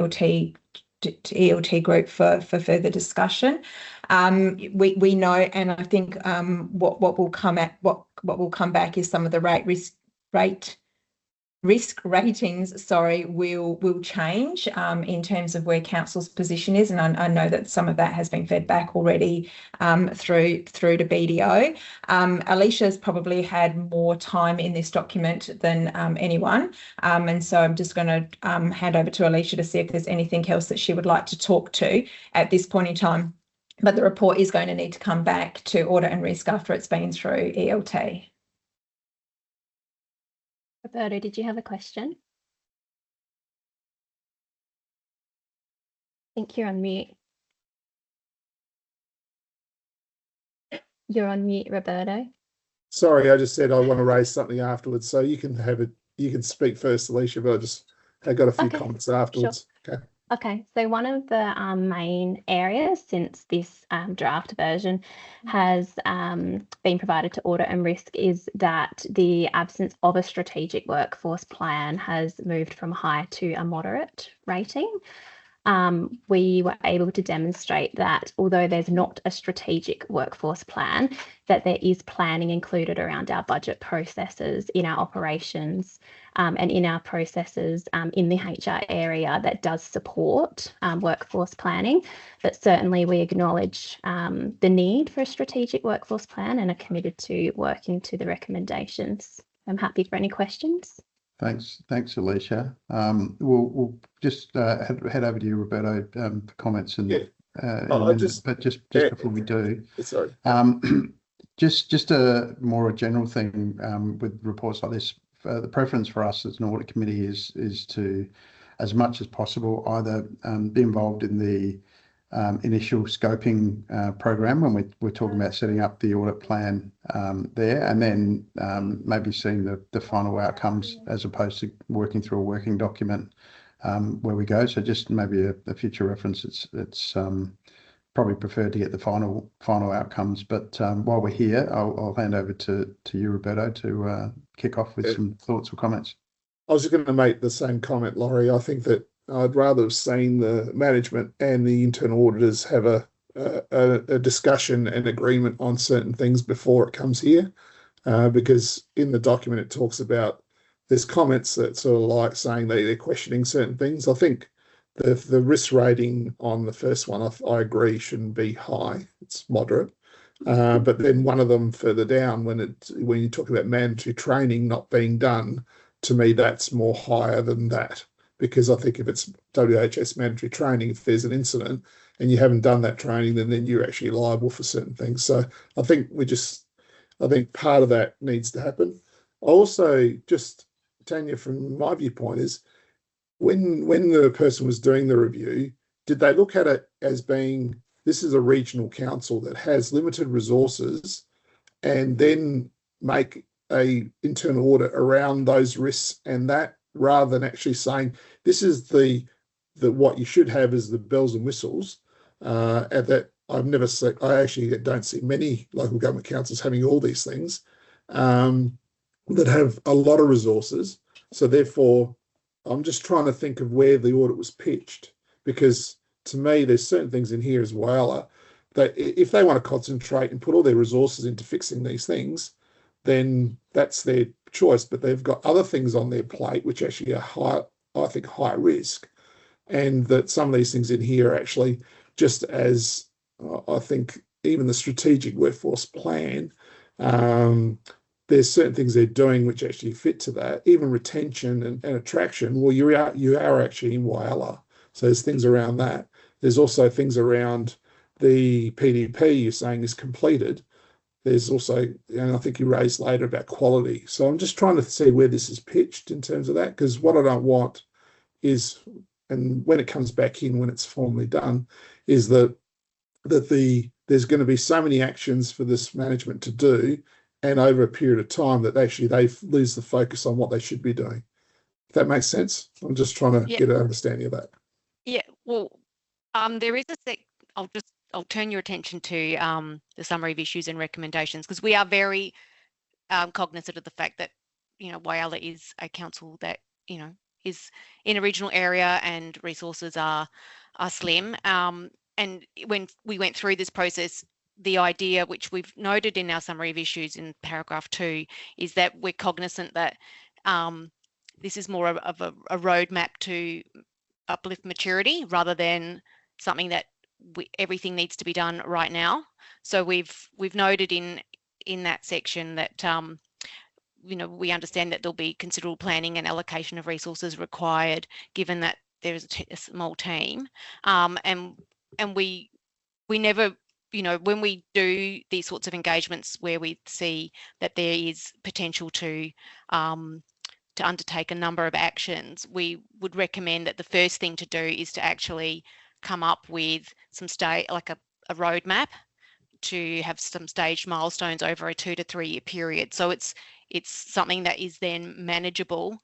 ELT group for further discussion. We know, and I think what will come back is some of the risk ratings, will change in terms of where council's position is, and I know that some of that has been fed back already through to BDO. Alicia's probably had more time in this document than anyone, and so I'm just going to hand over to Alicia to see if there's anything else that she would like to talk to at this point in time. But the report is going to need to come back to Audit and Risk after it's been through ELT. Roberto, did you have a question? I think you're on mute. You're on mute, Roberto. Sorry, I just said I want to raise something afterwards, so you can have it. You can speak first, Alicia, but I got a few comments afterwards. Sure. Okay. Okay, so one of the main areas since this draft version has been provided to Audit and Risk is that the absence of a strategic workforce plan has moved from high to a moderate rating. We were able to demonstrate that although there's not a strategic workforce plan, that there is planning included around our budget processes in our operations and in our processes in the HR area that does support workforce planning. But certainly we acknowledge the need for a strategic workforce plan and are committed to working to the recommendations. I'm happy for any questions. Thanks, Alicia. We'll just head over to you, Roberto, for comments and just before we do, sorry, just a more general thing with reports like this. The preference for us as an audit committee is to, as much as possible, either be involved in the initial scoping program when we're talking about setting up the audit plan there, and then maybe seeing the final outcomes as opposed to working through a working document where we go. So just maybe a future reference. It's probably preferred to get the final outcomes. But while we're here, I'll hand over to you, Roberto, to kick off with some thoughts or comments. I was just going to make the same comment, Laurie. I think that I'd rather have seen the management and the internal auditors have a discussion and agreement on certain things before it comes here, because in the document it talks about there's comments that sort of like saying that they're questioning certain things. I think the risk rating on the first one, I agree, shouldn't be high. It's moderate. But then one of them further down, when you talk about mandatory training not being done, to me that's more higher than that. Because I think if it's WHS mandatory training, if there's an incident and you haven't done that training, then you're actually liable for certain things. So I think part of that needs to happen. Also, just Tanya, from my viewpoint, is when the person was doing the review, did they look at it as being, this is a regional council that has limited resources, and then make a internal audit around those risks and that, rather than actually saying this is the what you should have is the bells and whistles, and that I've never seen. I actually don't see many local government councils having all these things that have a lot of resources. So therefore, I'm just trying to think of where the audit was pitched, because to me, there's certain things in here as Whyalla that if they want to concentrate and put all their resources into fixing these things, then that's their choice. But they've got other things on their plate which actually are high, I think, high risk, and that some of these things in here are actually just as I think even the strategic workforce plan. There's certain things they're doing which actually fit to that, even retention and attraction. Well, you are actually in Whyalla, so there's things around that. There's also things around the PDP you're saying is completed. There's also, and I think you raised later about quality. So I'm just trying to see where this is pitched in terms of that, because what I don't want is, and when it comes back in, when it's formally done, is that there's going to be so many actions for this management to do, and over a period of time that actually they lose the focus on what they should be doing. If that makes sense. I'm just trying to get an understanding of that. Yeah, well, there is I'll turn your attention to the summary of issues and recommendations, because we are very cognizant of the fact that, Whyalla is a council that, is in a regional area and resources are slim. And when we went through this process, the idea, which we've noted in our summary of issues in paragraph 2, is that we're cognizant that this is more of a roadmap to uplift maturity rather than something that everything needs to be done right now. So we've noted in that section that we understand that there'll be considerable planning and allocation of resources required, given that there is a small team, and we never, when we do these sorts of engagements where we see that there is potential to undertake a number of actions, we would recommend that the first thing to do is to actually come up with some like a roadmap to have some staged milestones over a 2 to 3 year period. So it's something that is then manageable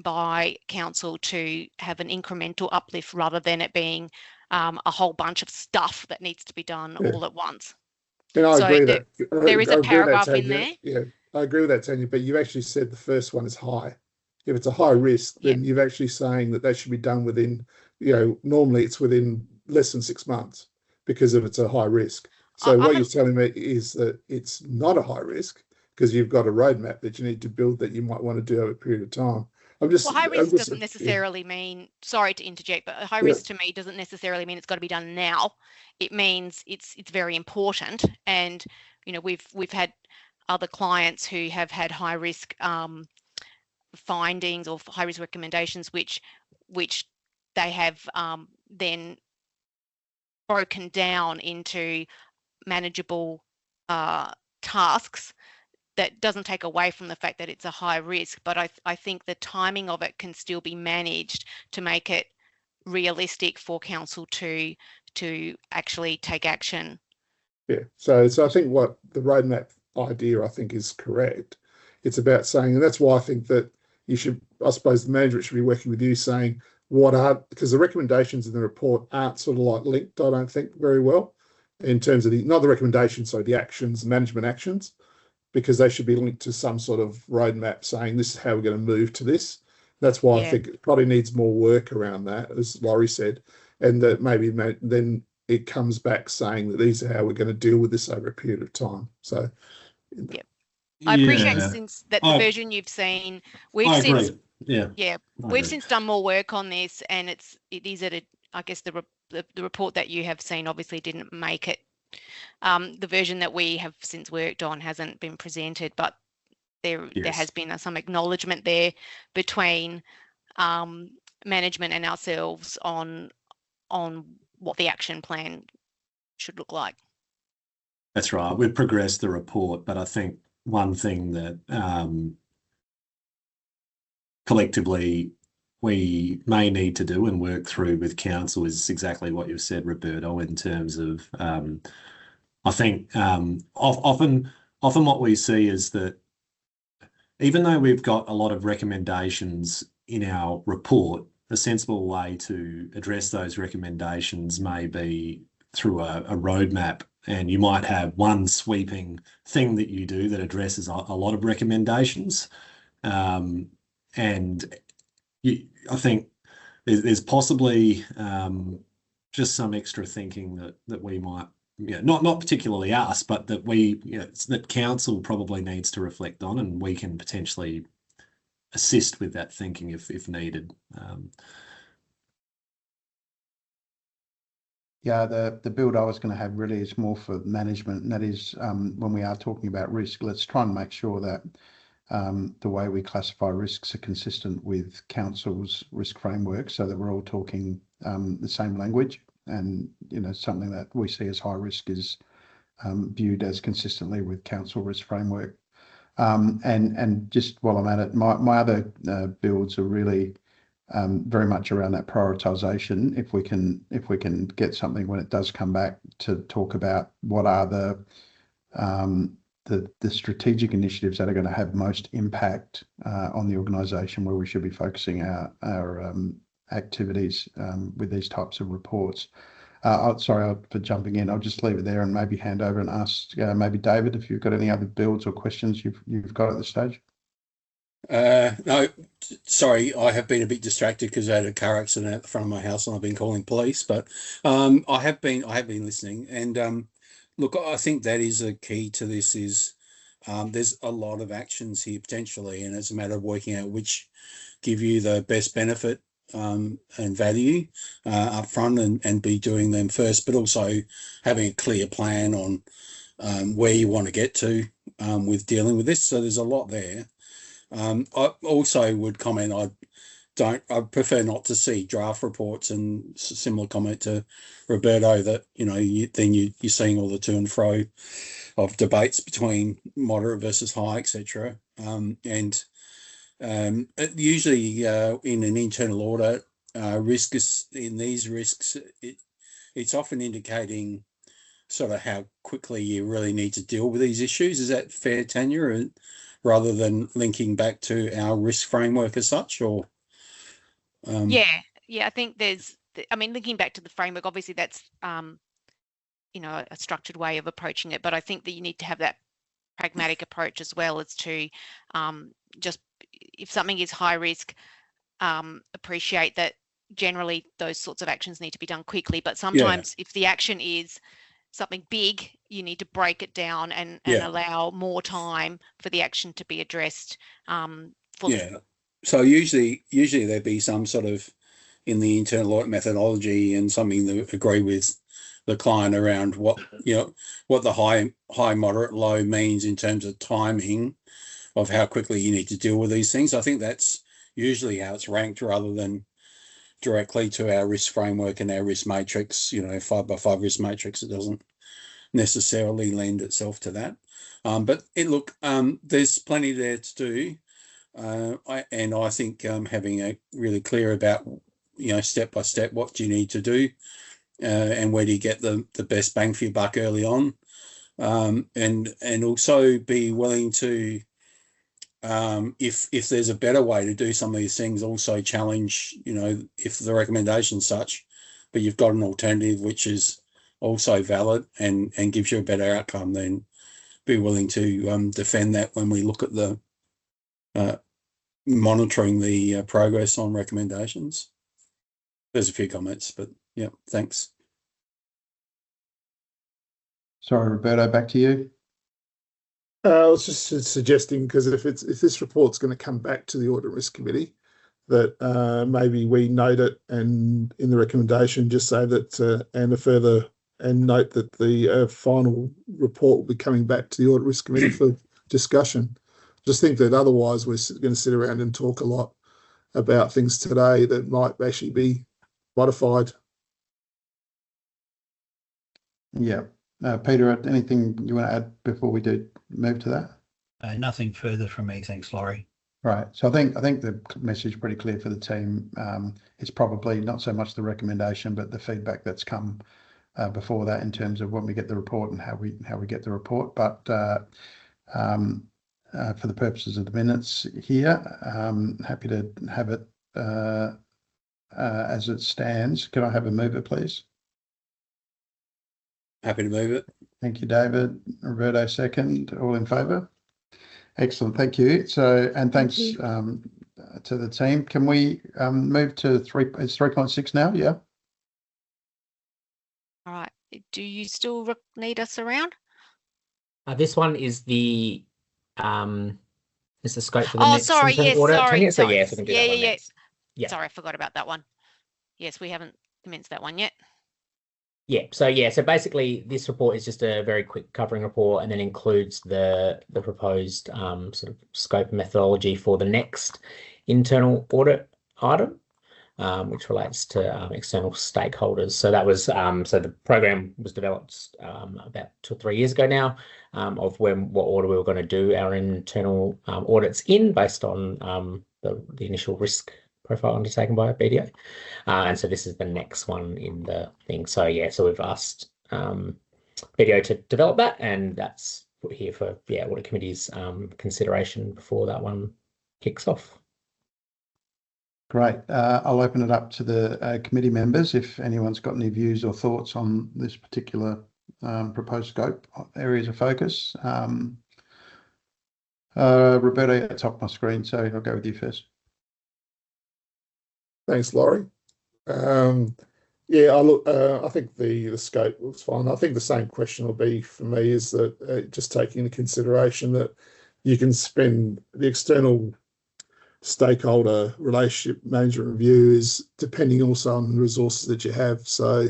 by council to have an incremental uplift rather than it being a whole bunch of stuff that needs to be done all at once. And I agree that there is a paragraph in there. Yeah, I agree with that, Tanya, but you actually said the first one is high. If it's a high risk, then you're actually saying that should be done within, normally it's within less than 6 months because if it's a high risk. So what you're telling me is that it's not a high risk because you've got a roadmap that you need to build that you might want to do over a period of time. High risk doesn't necessarily mean, sorry to interject, but high risk to me doesn't necessarily mean it's got to be done now. It means it's very important. And, we've had other clients who have had high risk findings or high risk recommendations, which they have then broken down into manageable tasks. That doesn't take away from the fact that it's a high risk, but I think the timing of it can still be managed to make it realistic for council to actually take action. Yeah, so I think what the roadmap idea I think is correct. It's about saying, and that's why I think that you should, I suppose the management should be working with you saying because the recommendations in the report aren't sort of like linked, I don't think, very well in terms of not the recommendations, so the actions, management actions, because they should be linked to some sort of roadmap saying this is how we're going to move to this. That's why I think it probably needs more work around that, as Laurie said, and that maybe then it comes back saying that these are how we're going to deal with this over a period of time. So, I appreciate since that the version you've seen, we've since we've since done more work on this, and it is at I guess the report that you have seen obviously didn't make it. The version that we have since worked on hasn't been presented, but there has been some acknowledgement there between management and ourselves on what the action plan should look like. That's right. We've progressed the report, but I think one thing that collectively we may need to do and work through with council is exactly what you've said, Roberto, in terms of I think often what we see is that even though we've got a lot of recommendations in our report, a sensible way to address those recommendations may be through a roadmap, and you might have one sweeping thing that you do that addresses a lot of recommendations. And I think there's possibly just some extra thinking that we might, not particularly us, but that that council probably needs to reflect on, and we can potentially assist with that thinking if needed. The build I was going to have really is more for management, and that is when we are talking about risk, let's try and make sure that the way we classify risks are consistent with council's risk framework, so that we're all talking the same language, and something that we see as high risk is viewed as consistently with council risk framework. And just while I'm at it, my other builds are really very much around that prioritisation. If we can get something when it does come back to talk about what are the strategic initiatives that are going to have most impact on the organisation, where we should be focusing our activities with these types of reports. Sorry for jumping in. I'll just leave it there and maybe hand over and ask maybe David if you've got any other builds or questions you've got at this stage. No, sorry, I have been a bit distracted because I had a car accident at the front of my house and I've been calling police, but I have been listening, and look, I think that is a key to this is there's a lot of actions here potentially, and it's a matter of working out which give you the best benefit and value up front and be doing them first, but also having a clear plan on where you want to get to with dealing with this. So there's a lot there. I also would comment, I prefer not to see draft reports, and similar comment to Roberto that, you're seeing all the to and fro of debates between moderate versus high, etc. Usually in an internal audit, risk is in these risks, it's often indicating sort of how quickly you really need to deal with these issues. Is that fair, Tanya? rather than linking back to our risk framework as such, or? Yeah, I think linking back to the framework, obviously that's, a structured way of approaching it, but I think that you need to have that pragmatic approach as well, as to just if something is high risk, appreciate that generally those sorts of actions need to be done quickly, but sometimes if the action is something big, you need to break it down and allow more time for the action to be addressed fully. So usually there'd be some sort of, in the internal audit methodology, and something that agree with the client around what the high, moderate, low means in terms of timing of how quickly you need to deal with these things. I think that's usually how it's ranked, rather than directly to our risk framework and our risk matrix, 5x5 risk matrix. It doesn't necessarily lend itself to that. But there's plenty there to do. I think having a really clear about, step by step, what do you need to do, and where do you get the best bang for your buck early on, and also be willing to, if there's a better way to do some of these things, also challenge, if the recommendation's such, but you've got an alternative which is also valid and gives you a better outcome, then be willing to defend that when we look at the monitoring the progress on recommendations. There's a few comments, but yeah, thanks. Sorry, Roberto, back to you. I was just suggesting, because if this report's going to come back to the Audit Risk Committee, that maybe we note it, and in the recommendation just say that and note that the final report will be coming back to the Audit Risk Committee for discussion. Just think that otherwise we're going to sit around and talk a lot about things today that might actually be modified. Yeah. Peter, anything you want to add before we do move to that? Nothing further from me, thanks, Laurie. Right. So I think the message is pretty clear for the team. It's probably not so much the recommendation, but the feedback that's come before that, in terms of when we get the report and how we get the report. But for the purposes of the minutes here, happy to have it as it stands. Can I have a mover, please? Happy to move it. Thank you, David. Roberto, second. All in favour? Excellent. Thank you. So, and thanks to the team. Can we move to it's 3.6 now? Yeah. All right. Do you still need us around? This one is the scope for the next sorry, yes, audit. Sorry. So yes, we can do that one next. Yeah. Sorry, I forgot about that one. Yes, we haven't commenced that one yet. Yeah. So basically, this report is just a very quick covering report, and then includes the proposed sort of scope methodology for the next internal audit item, which relates to external stakeholders. So that was so the program was developed about 2 or 3 years ago now, of what order we were going to do our internal audits in, based on the initial risk profile undertaken by BDO. And so this is the next one in the thing. So yeah, so we've asked BDO to develop that, and that's put here for Audit Committee's consideration before that one kicks off. Great. I'll open it up to the committee members if anyone's got any views or thoughts on this particular proposed scope, areas of focus. Roberto, at the top of my screen, so I'll go with you first. Thanks, Laurie. I think the scope looks fine. I think the same question will be for me, is that just taking into consideration that you can spend the external stakeholder relationship management review is depending also on the resources that you have. So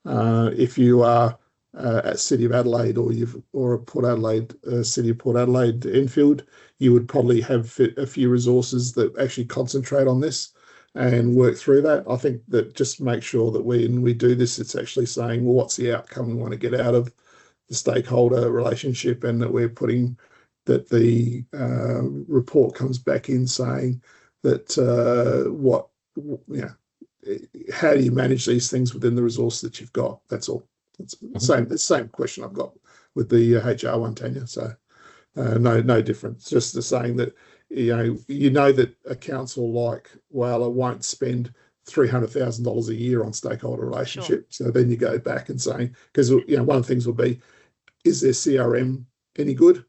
if you are at City of Adelaide or a Port Adelaide, City of Port Adelaide Enfield, you would probably have a few resources that actually concentrate on this and work through that. I think that just make sure that when we do this, it's actually saying, well, what's the outcome we want to get out of the stakeholder relationship, and that we're putting that the report comes back in saying that how do you manage these things within the resource that you've got? That's all. It's the same question I've got with the HR one, Tanya. So No difference. Just the saying that you know that a council like Whyalla won't spend $300,000 a year on stakeholder relationships. Sure. So then you go back and saying, because one of the things will be, is their CRM any good?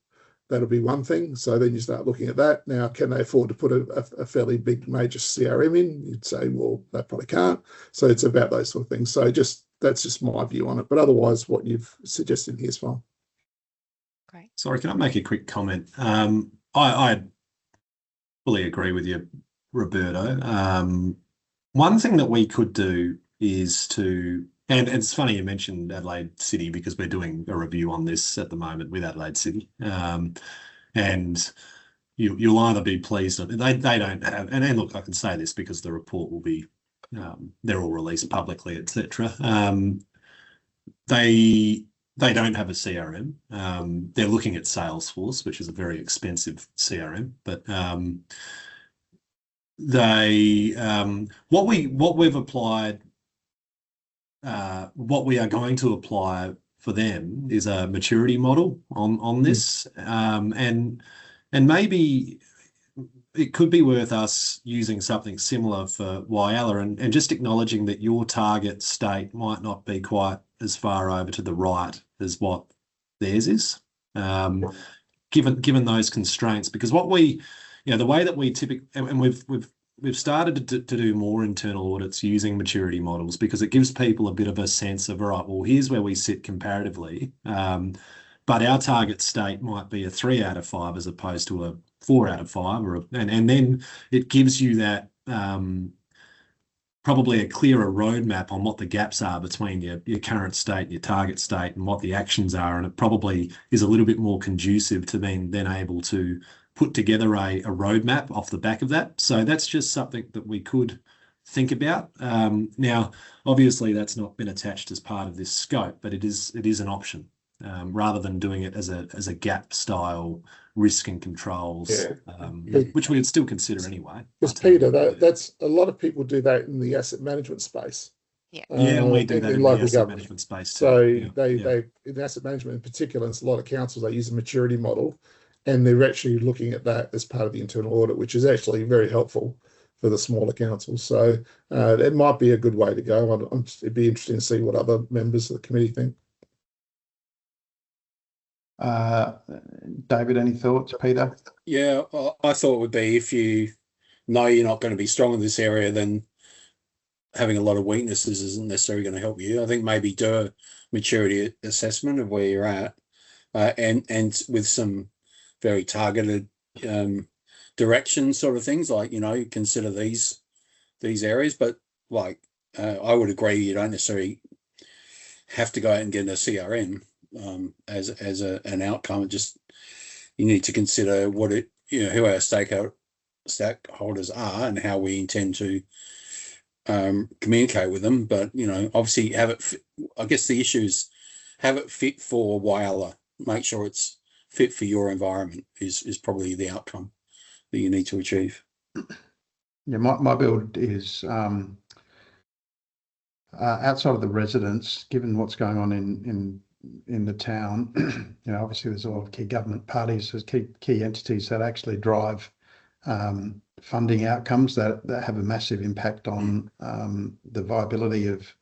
That'll be one thing. So then you start looking at that. Now, can they afford to put a fairly big major CRM in? You'd say, well, they probably can't. So it's about those sort of things. So that's just my view on it. But otherwise, what you've suggested here is fine. Great. Sorry, can I make a quick comment? I fully agree with you, Roberto. One thing that we could do is to, and it's funny you mentioned Adelaide City, because we're doing a review on this at the moment with Adelaide City. And you'll either be pleased or they don't have, and look, I can say this because the report will be, they're all released publicly, etc. They don't have a CRM. They're looking at Salesforce, which is a very expensive CRM, but what we've applied, what we are going to apply for them is a maturity model on this, and maybe it could be worth us using something similar for Whyalla, and just acknowledging that your target state might not be quite as far over to the right as what theirs is, given those constraints. Because what we, the way that we typically, and we've started to do more internal audits using maturity models, because it gives people a bit of a sense of, all right, well, here's where we sit comparatively, but our target state might be a 3 out of 5 as opposed to a 4 out of 5, and then it gives you that probably a clearer roadmap on what the gaps are between your current state, your target state, and what the actions are, and it probably is a little bit more conducive to being then able to put together a roadmap off the back of that. So that's just something that we could think about. Now, obviously, that's not been attached as part of this scope, but it is an option, rather than doing it as a gap style risk and controls, which we would still consider anyway. Because Peter, that's a lot of people do that in the asset management space. Yeah, and we do that in the asset management space too. So they in asset management in particular, it's a lot of councils, they use a maturity model, and they're actually looking at that as part of the internal audit, which is actually very helpful for the smaller councils. So it might be a good way to go. It'd be interesting to see what other members of the committee think. David, any thoughts? Peter? Yeah, I thought it would be, if you know you're not going to be strong in this area, then having a lot of weaknesses isn't necessarily going to help you. I think maybe do a maturity assessment of where you're at, and with some very targeted direction sort of things, like, consider these areas. But like, I would agree, you don't necessarily have to go out and get a CRM as an outcome. Just, you need to consider what who our stakeholders are and how we intend to communicate with them. But obviously have it I guess the issue is have it fit for Whyalla. Make sure it's fit for your environment is probably the outcome that you need to achieve. Yeah, my build is outside of the residents, given what's going on in the town. Obviously there's a lot of key government parties, there's key entities that actually drive funding outcomes that have a massive impact on the viability of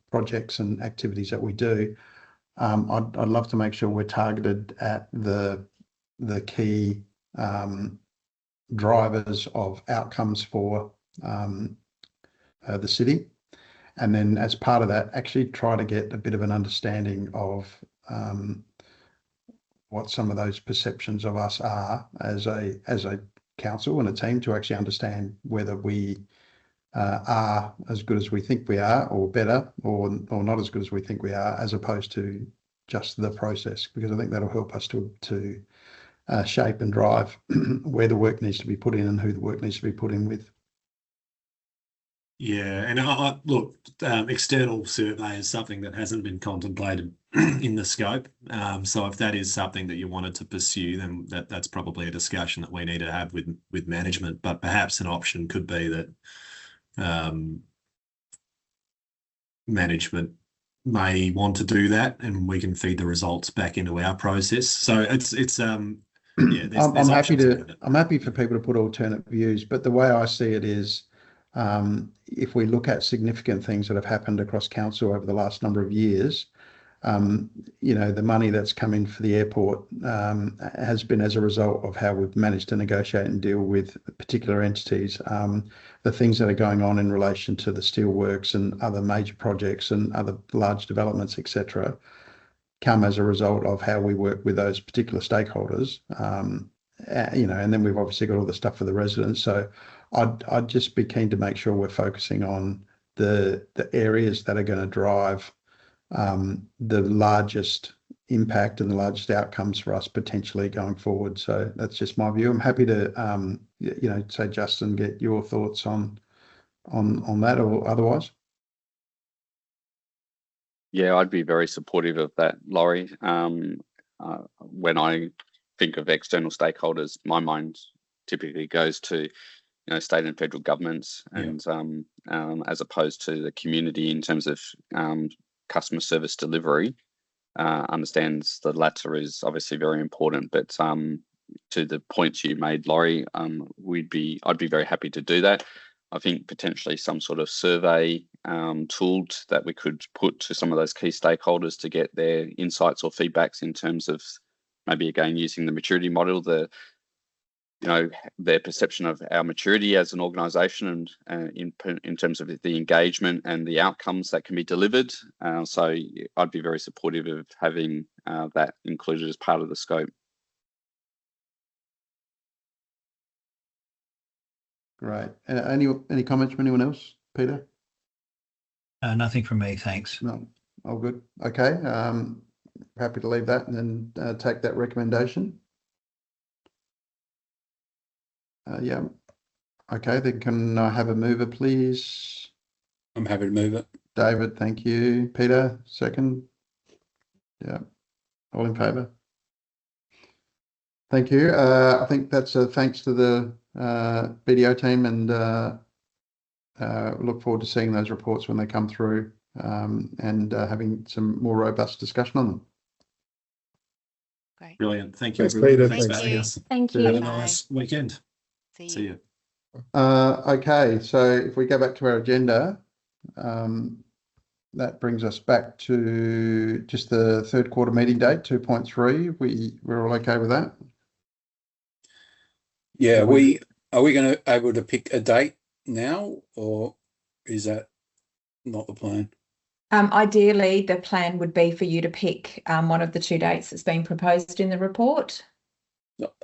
projects and activities that we do. I'd love to make sure we're targeted at the key drivers of outcomes for the city, and then as part of that, actually try to get a bit of an understanding of what some of those perceptions of us are as a council and a team, to actually understand whether we are as good as we think we are, or better, or not as good as we think we are, as opposed to just the process, because I think that'll help us to shape and drive where the work needs to be put in and who the work needs to be put in with. Yeah, and look, external survey is something that hasn't been contemplated in the scope. So if that is something that you wanted to pursue, then that's probably a discussion that we need to have with management. But perhaps an option could be that management may want to do that, and we can feed the results back into our process. So it's Yeah, there's I'm happy options around it. I'm happy for people to put alternate views, but the way I see it is, if we look at significant things that have happened across council over the last number of years, the money that's come in for the airport has been as a result of how we've managed to negotiate and deal with particular entities. The things that are going on in relation to the steelworks and other major projects and other large developments, etc., come as a result of how we work with those particular stakeholders. And then we've obviously got all the stuff for the residents. So I'd just be keen to make sure we're focusing on the areas that are going to drive the largest impact and the largest outcomes for us potentially going forward. So that's just my view. I'm happy to, say, Justin, get your thoughts on that or otherwise. Yeah, I'd be very supportive of that, Laurie. When I think of external stakeholders, my mind typically goes to, state and federal governments, and as opposed to the community in terms of customer service delivery. Understands the latter is obviously very important, but to the points you made, Laurie, I'd be very happy to do that. I think potentially some sort of survey tool that we could put to some of those key stakeholders to get their insights or feedbacks in terms of maybe again using the maturity model, their perception of our maturity as an organisation and in terms of the engagement and the outcomes that can be delivered. So I'd be very supportive of having that included as part of the scope. Great. Any comments from anyone else? Peter? Nothing from me, thanks. No, all good. Okay. Happy to leave that and then take that recommendation. Yeah. Okay, then can I have a mover, please? I'm happy to move it. David, thank you. Peter, second. Yeah. All in favour? Thank you. I think that's a thanks to the BDO team, and look forward to seeing those reports when they come through and having some more robust discussion on them. Great. Brilliant. Thank you, Thanks, everyone. Peter. Thanks for Thank having you. us. Thank you. Have a Bye. nice weekend. See you. Okay, so if we go back to our agenda, that brings us back to just the third quarter meeting date, 2.3. We're all okay with that? Yeah, are we going to able to pick a date now, or is that not the plan? Ideally, the plan would be for you to pick one of the two dates that's been proposed in the report.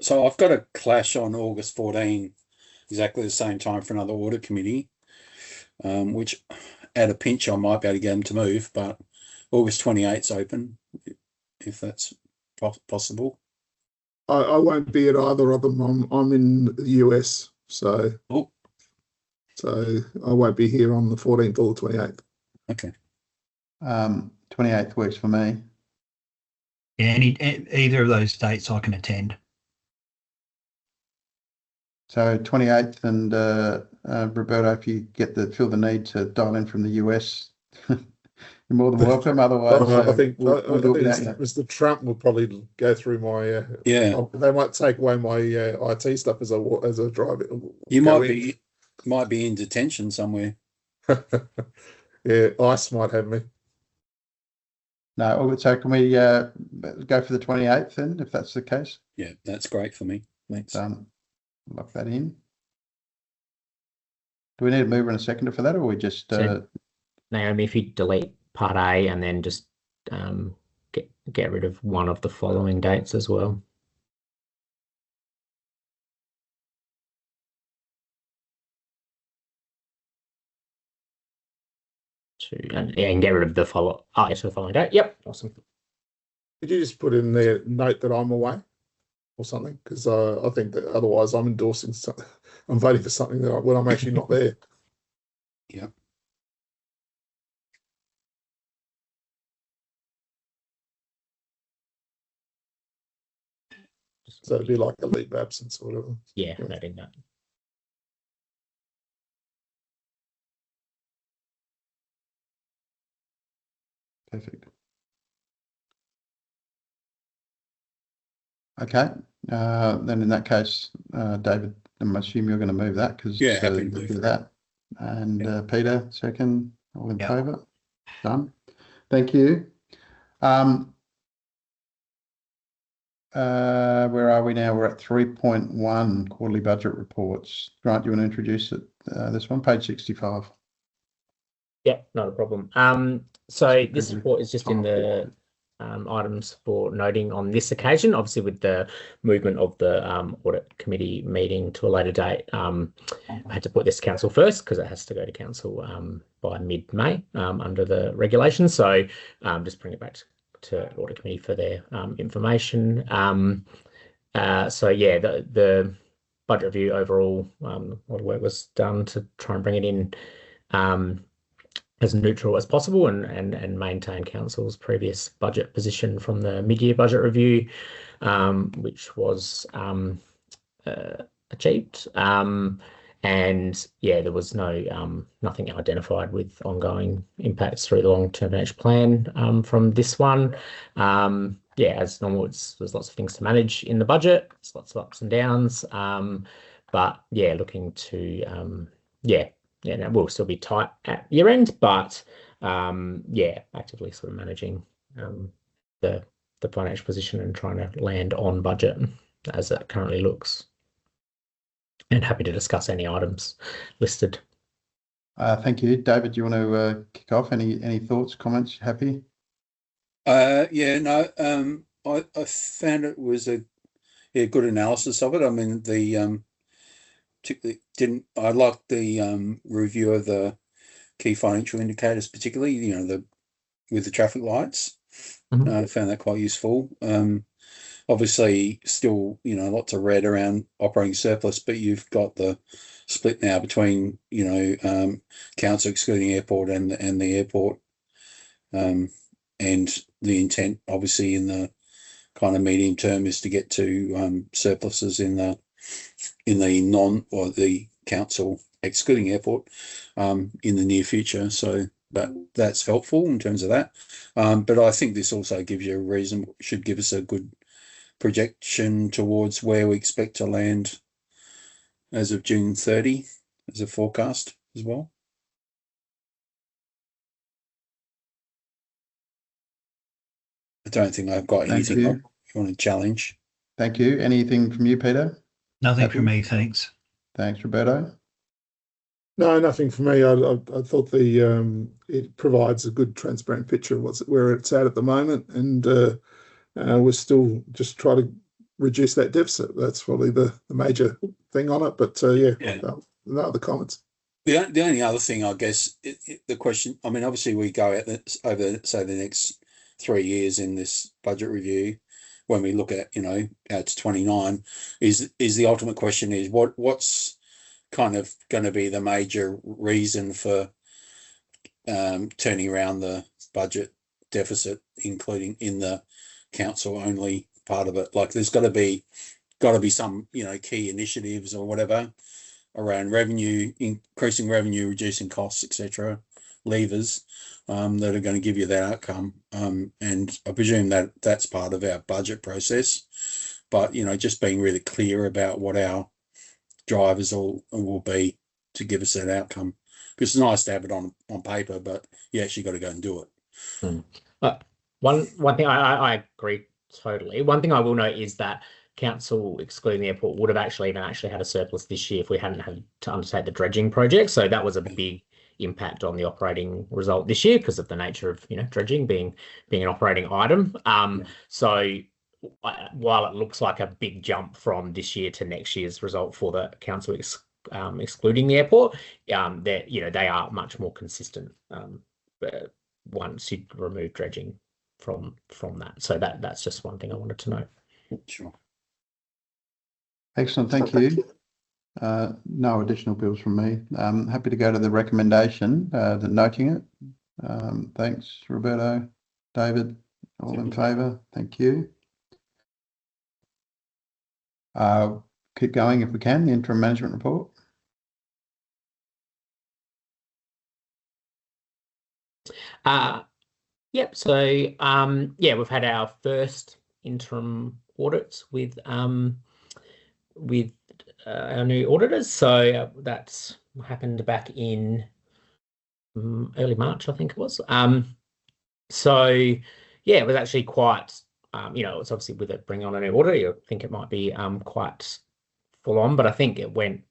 So I've got a clash on August 14, exactly the same time for another audit committee, which at a pinch I might be able to get them to move, but August 28's open, if that's possible. I won't be at either of them. I'm in the US, so I won't be here on the 14th or the 28th. Okay. 28th works for me. Yeah, either of those dates I can attend. So 28th, and Roberto, if you feel the need to dial in from the US, you're more than welcome. Otherwise, I think we'll do it without you. Mr. Trump will probably go through my. They might take away my IT stuff as a driver. You might be in detention somewhere. Yeah, ICE might have me. No, so can we go for the 28th then, if that's the case? Yeah, that's great for me. Thanks. Lock that in. Do we need a mover and a seconder for that, or we just Naomi, if you delete part A and then just get rid of one of the following dates as well. And get rid of the following date. Yep, awesome. Could you just put in there note that I'm away or something? Because I think that otherwise I'm endorsing something. I'm voting for something when I'm actually not there. Yeah. So it'd be like a leave of absence or whatever. Yeah, noting that. Perfect. Okay, Then in that case, David, I'm assuming you're going to move that because Yeah, happy to do that. And Peter, second, all in favour? Done. Thank you. Where are we now? We're at 3.1 quarterly budget reports. Grant, you want to introduce it? This one, page 65. Yeah, not a problem. So this report is just in the items for noting on this occasion. Obviously, with the movement of the audit committee meeting to a later date, I had to put this to council first because it has to go to council by mid-May under the regulations. So just bring it back to audit committee for their information. So yeah, the budget review overall, a lot of work was done to try and bring it in as neutral as possible and maintain council's previous budget position from the mid-year budget review, which was achieved. And yeah, there was nothing identified with ongoing impacts through the long-term financial plan from this one. Yeah, as normal, there's lots of things to manage in the budget. There's lots of ups and downs. But yeah, looking to no, we'll still be tight at year end, but yeah, actively sort of managing the financial position and trying to land on budget as it currently looks. And happy to discuss any items listed. Thank you. David, do you want to kick off? Any thoughts, comments? Happy? Yeah, no, I found it was a good analysis of it. I mean, particularly I liked the review of the key financial indicators, particularly, with the traffic lights. I found that quite useful. Obviously, still, lots of red around operating surplus, but you've got the split now between, council excluding airport and the airport, and the intent, obviously, in the kind of medium term is to get to surpluses in the the council excluding airport in the near future. So that's helpful in terms of that. But I think this also gives you a reason, should give us a good projection towards where we expect to land as of June 30 as a forecast as well. I don't think I've got anything you want to challenge. Thank you. Anything from you, Peter? Nothing from me, thanks. Thanks, Roberto. No, nothing for me. I thought it provides a good transparent picture of where it's at the moment, and we're still just trying to reduce that deficit. That's probably the major thing on it. But no other comments. The only other thing, I guess, the question. I mean, obviously, we go at this over, say, the next 3 years in this budget review. When we look at, out to 29, is the ultimate question is what's kind of going to be the major reason for turning around the budget deficit, including in the council only part of it. Like, there's got to be some key initiatives or whatever around revenue, increasing revenue, reducing costs, etc., levers that are going to give you that outcome. And I presume that that's part of our budget process. But just being really clear about what our drivers will be to give us that outcome, because it's nice to have it on paper, but you actually got to go and do it. One thing I agree totally. One thing I will note is that council excluding the airport would have actually had a surplus this year if we hadn't had to undertake the dredging project. So that was a big impact on the operating result this year because of the nature of dredging being an operating item. So while it looks like a big jump from this year to next year's result for the council excluding the airport, they are much more consistent once you remove dredging from that. So that's just one thing I wanted to note. Sure. Excellent, thank you. No additional bills from me. Happy to go to the recommendation, noting it. Thanks, Roberto. David, all in favour? Thank you. Keep going if we can, the interim management report. Yep, so we've had our first interim audits with our new auditors. So that's happened back in early March, I think it was. So yeah, it was actually quite, it's obviously with it bringing on a new auditor, you think it might be quite full on, but I think it went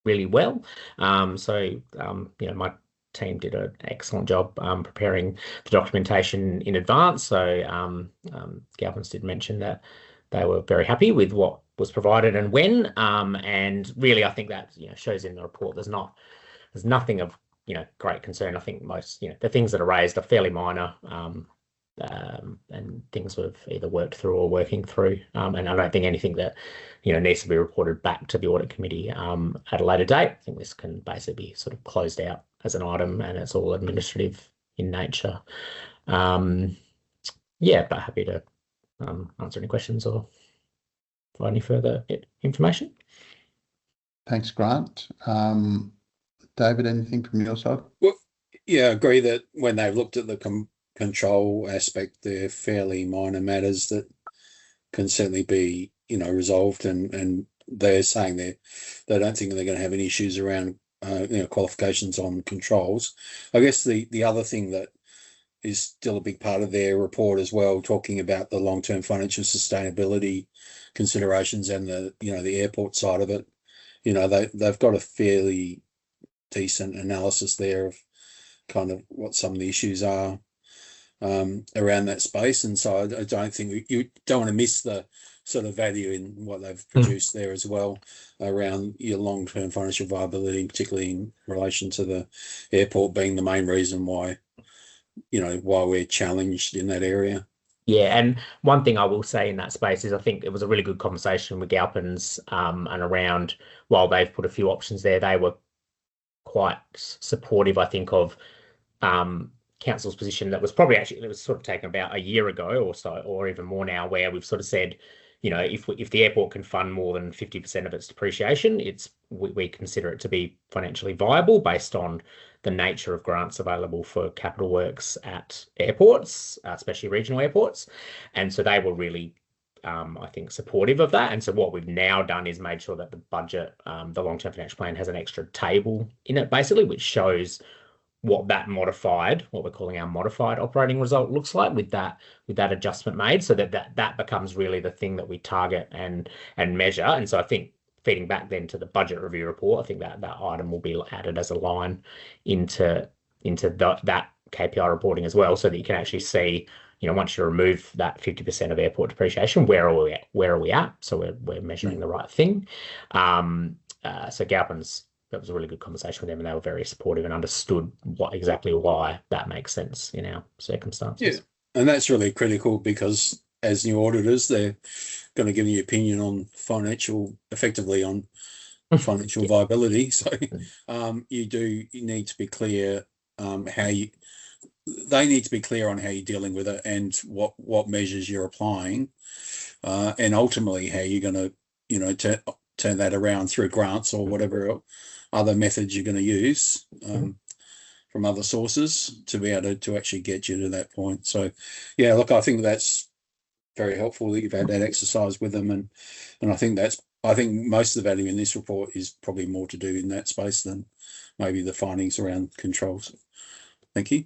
really well. My team did an excellent job preparing the documentation in advance. So Galpins did mention that they were very happy with what was provided and when. And really, I think that shows in the report. There's nothing of great concern. I think most the things that are raised are fairly minor. And things we've either worked through or working through. And I don't think anything that needs to be reported back to the audit committee at a later date. I think this can basically be sort of closed out as an item, and it's all administrative in nature. But happy to answer any questions or provide any further information. Thanks, Grant. David, anything from your side? Well, yeah, I agree that when they've looked at the control aspect, they're fairly minor matters that can certainly be resolved, and they're saying they don't think they're going to have any issues around qualifications on controls. I guess the other thing that is still a big part of their report as well, talking about the long-term financial sustainability considerations and the airport side of it, they've got a fairly decent analysis there of kind of what some of the issues are around that space. And so I don't think you don't want to miss the sort of value in what they've produced there as well around your long-term financial viability, particularly in relation to the airport being the main reason why we're challenged in that area. Yeah, and one thing I will say in that space is I think it was a really good conversation with Galpins and around, while they've put a few options there, they were quite supportive, I think, of council's position that was probably it was sort of taken about a year ago or so, or even more now, where we've sort of said, if the airport can fund more than 50% of its depreciation, we consider it to be financially viable based on the nature of grants available for capital works at airports, especially regional airports. And so they were really, I think, supportive of that. And so what we've now done is made sure that the budget, the long-term financial plan, has an extra table in it, basically, which shows what we're calling our modified operating result looks like with that adjustment made, so that becomes really the thing that we target and measure. And so I think feeding back then to the budget review report, I think that item will be added as a line into that KPI reporting as well, so that you can actually see, once you remove that 50% of airport depreciation, where are we at? So we're measuring the right thing. So Galpins, that was a really good conversation with them, and they were very supportive and understood exactly why that makes sense in our circumstances. Yeah, and that's really critical, because as new auditors, they're going to give you opinion on financial viability. So you need to be clear they need to be clear on how you're dealing with it and what measures you're applying, and ultimately how you're going to turn that around through grants or whatever other methods you're going to use from other sources to be able to actually get you to that point. So yeah, look, I think that's very helpful that you've had that exercise with them, and I think most of the value in this report is probably more to do in that space than maybe the findings around controls. Thank you.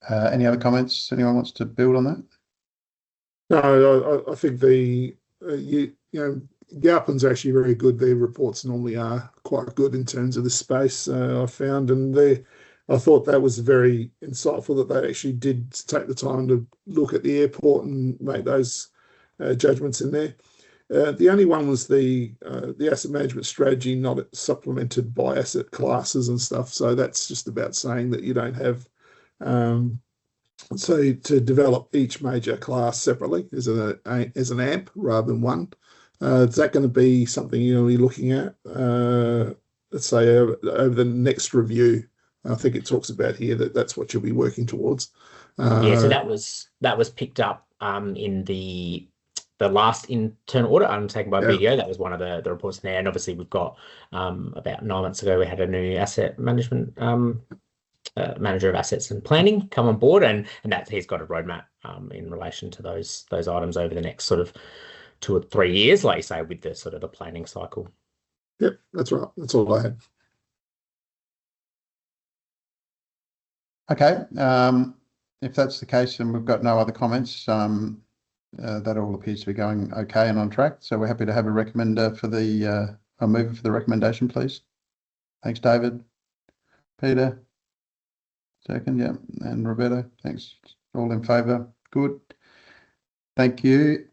Any other comments? Anyone wants to build on that? No, I think Galpins are actually very good. Their reports normally are quite good in terms of this space, I found, and I thought that was very insightful that they actually did take the time to look at the airport and make those judgments in there. The only one was the asset management strategy, not supplemented by asset classes and stuff. So that's just about saying that you don't have so to develop each major class separately as an AMP rather than one. Is that going to be something you're looking at, let's say, over the next review? I think it talks about here that's what you'll be working towards. So that was picked up in the last internal audit undertaken by BDO. That was one of the reports in there. And obviously we've got about 9 months ago, we had a new asset management manager of assets and planning come on board, and that he's got a roadmap in relation to those items over the next sort of 2 or 3 years, like you say, with the sort of the planning cycle. Yep, that's right. That's all I had. Okay. If that's the case, and we've got no other comments, that all appears to be going okay and on track. So we're happy to have a recommender for the a mover for the recommendation, please. Thanks, David. Peter. Second, yeah, and Roberto. Thanks. All in favour. Good. Thank you.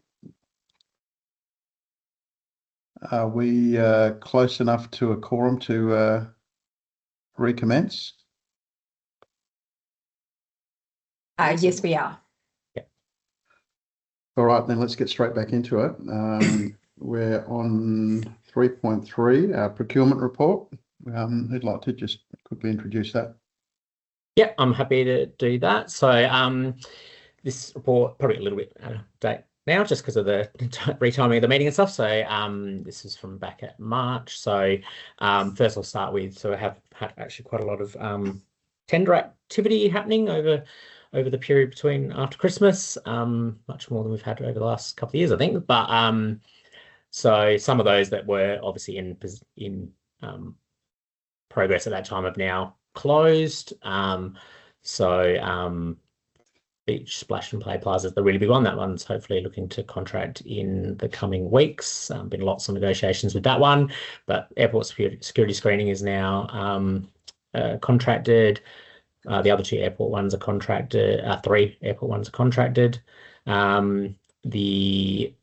Are we close enough to a quorum to recommence? Yes, we are. Yeah. All right, then let's get straight back into it. We're on 3.3, our procurement report. Who'd like to just quickly introduce that? Yeah, I'm happy to do that. So this report probably a little bit out of date now, just because of the retiming of the meeting and stuff. So this is from back at March. So first I'll start with, so I have had actually quite a lot of tender activity happening over the period between after Christmas, much more than we've had over the last couple of years, I think. But so some of those that were obviously in progress at that time have now closed. Beach Splash and Play Plaza is the really big one. That one's hopefully looking to contract in the coming weeks. Been lots of negotiations with that one, but airport security screening is now contracted. The other 2 airport ones are contracted. 3 airport ones are contracted. The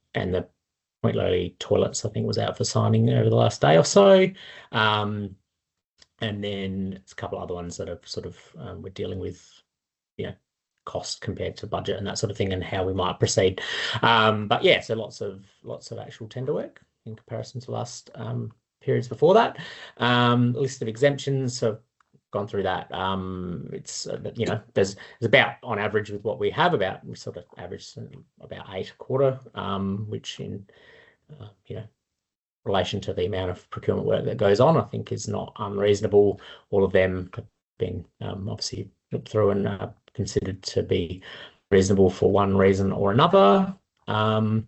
Point Lowly toilets, I think, was out for signing over the last day or so. And then there's a couple of other ones that are sort of we're dealing with, cost compared to budget and that sort of thing, and how we might proceed. But yeah, so lots of actual tender work in comparison to last periods before that. List of exemptions. So gone through that. It's there's about, on average with what we have, we sort of average about 8 a quarter, which in relation to the amount of procurement work that goes on, I think is not unreasonable. All of them have been obviously looked through and considered to be reasonable for one reason or another. And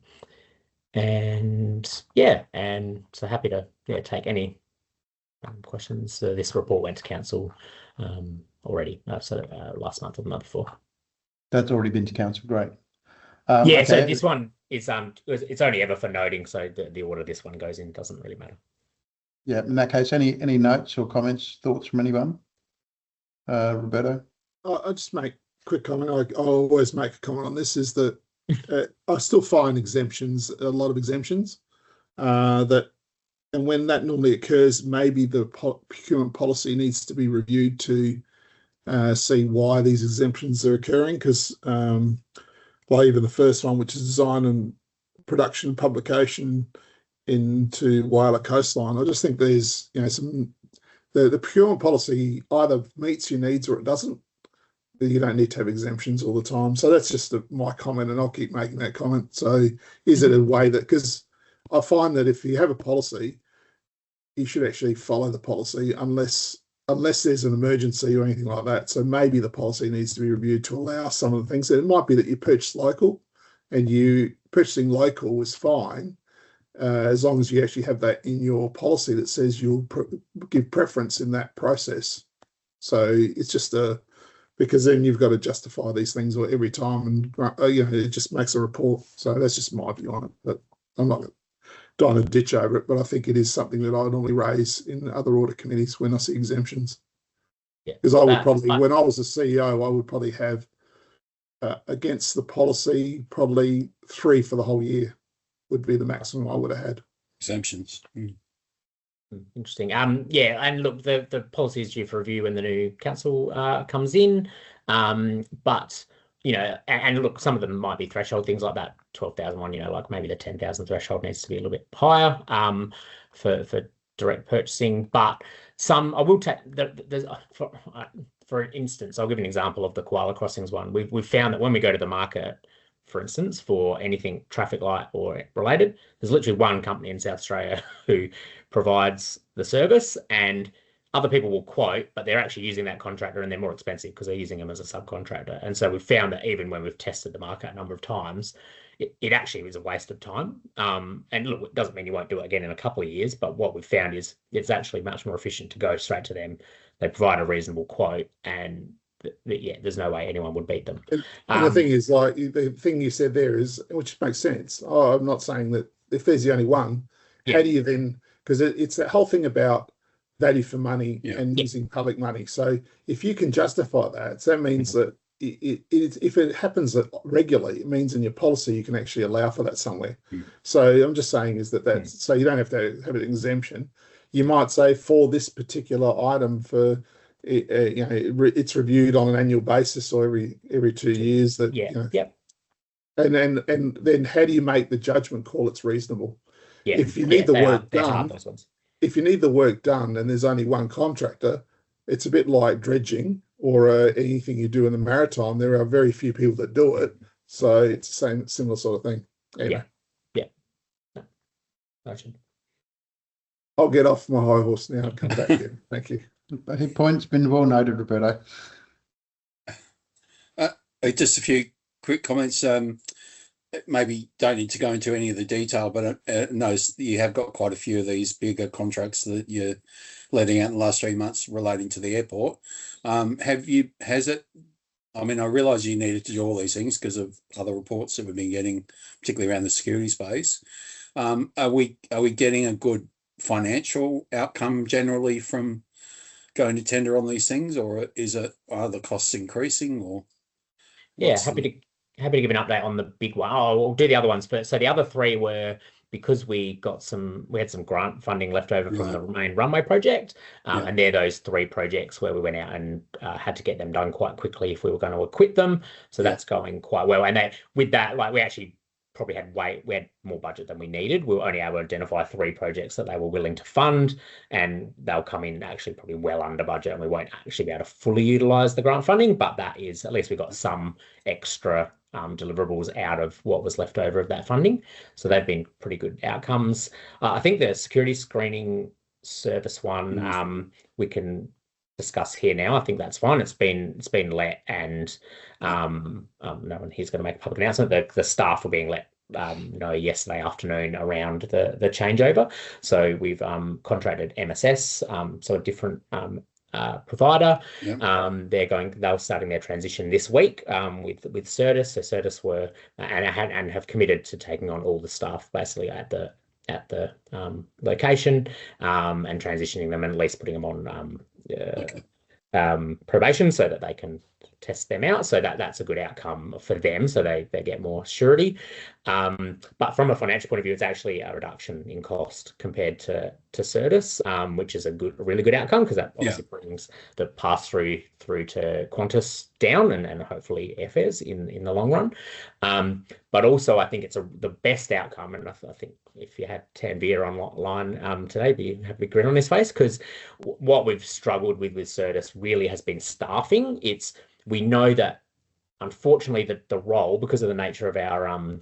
so happy to take any questions. This report went to council already, last month or the month before. That's already been to council. Great. Okay. So this one is it's only ever for noting, so the order this one goes in doesn't really matter. Yeah, in that case, any notes or comments, thoughts from anyone? Roberto? I'll just make a quick comment. I always make a comment on this, is that I still find a lot of exemptions, and when that normally occurs, maybe the procurement policy needs to be reviewed to see why these exemptions are occurring, because like even the first one, which is design and production and publication into Whyalla coastline, I just think there's the procurement policy either meets your needs or it doesn't. You don't need to have exemptions all the time. So that's just my comment, and I'll keep making that comment. So is it a way that, because I find that if you have a policy, you should actually follow the policy unless there's an emergency or anything like that. So maybe the policy needs to be reviewed to allow some of the things. And it might be that you purchase local, and purchasing local is fine, as long as you actually have that in your policy that says you'll give preference in that process. So it's just because then you've got to justify these things every time, and it just makes a report. So that's just my view on it. But I'm not trying to ditch over it, but I think it is something that I normally raise in other audit committees when I see exemptions. Yeah, because I would probably, when I was a CEO, I would probably have against the policy probably 3 for the whole year would be the maximum I would have had. Exemptions. Interesting. Yeah, and look, the policy is due for review when the new council comes in. But and look, some of them might be threshold things like that 12,000 one. Like maybe the 10,000 threshold needs to be a little bit higher for direct purchasing. But some I will take. For instance, I'll give an example of the Koala Crossings one. We've found that when we go to the market, for instance, for anything traffic light or related, there's literally one company in South Australia who provides the service, and other people will quote, but they're actually using that contractor and they're more expensive because they're using them as a subcontractor. And so we've found that even when we've tested the market a number of times, it actually was a waste of time. And look, it doesn't mean you won't do it again in a couple of years, but what we've found is it's actually much more efficient to go straight to them. They provide a reasonable quote, and yeah, there's no way anyone would beat them. And the thing is, like the thing you said there is, which makes sense. Oh, I'm not saying that if there's the only one, how do you then, because it's that whole thing about value for money and using public money. So if you can justify that, so that means that if it happens regularly, it means in your policy you can actually allow for that somewhere. So I'm just saying is that's so you don't have to have an exemption. You might say for this particular item, for it's reviewed on an annual basis or every 2 years. That And then how do you make the judgment call it's reasonable? If you need the work done, if you need the work done and there's only one contractor, it's a bit like dredging or anything you do in the maritime. There are very few people that do it, so it's the same similar sort of thing. Anyway. I'll get off my high horse now and come back again. Thank you. Your point's been well noted, Roberto. Just a few quick comments. Maybe don't need to go into any of the detail, but notice you have got quite a few of these bigger contracts that you're letting out in the last 3 months relating to the airport. Has it? I mean, I realise you needed to do all these things because of other reports that we've been getting, particularly around the security space. Are we getting a good financial outcome generally from going to tender on these things, or are the costs increasing? Or happy to give an update on the big one. We'll do the other ones first. So the other three were because we had some grant funding left over from the main runway project, and they're those 3 projects where we went out and had to get them done quite quickly if we were going to equip them. So that's going quite well. And with that, like we actually probably had more budget than we needed. We were only able to identify 3 projects that they were willing to fund, and they'll come in actually probably well under budget, and we won't actually be able to fully utilize the grant funding, but that is, at least we got some extra deliverables out of what was left over of that funding. So they've been pretty good outcomes. I think the security screening service one, we can discuss here now. I think that's fine. It's been let, and no one here's going to make a public announcement. The staff were being let yesterday afternoon around the changeover. So we've contracted MSS, so a different provider. They're starting their transition this week with Certus. So Certus were and have committed to taking on all the staff basically at the location and transitioning them, and at least putting them on probation so that they can test them out. So that's a good outcome for them, so they get more surety. But from a financial point of view, it's actually a reduction in cost compared to Certus, which is a really good outcome, because that obviously brings the pass through to Qantas down and hopefully airfares in the long run. But also I think it's the best outcome, and I think if you had Tanvir online today, you have a big grin on his face, because what we've struggled with Certus really has been staffing. We know that unfortunately the role, because of the nature of our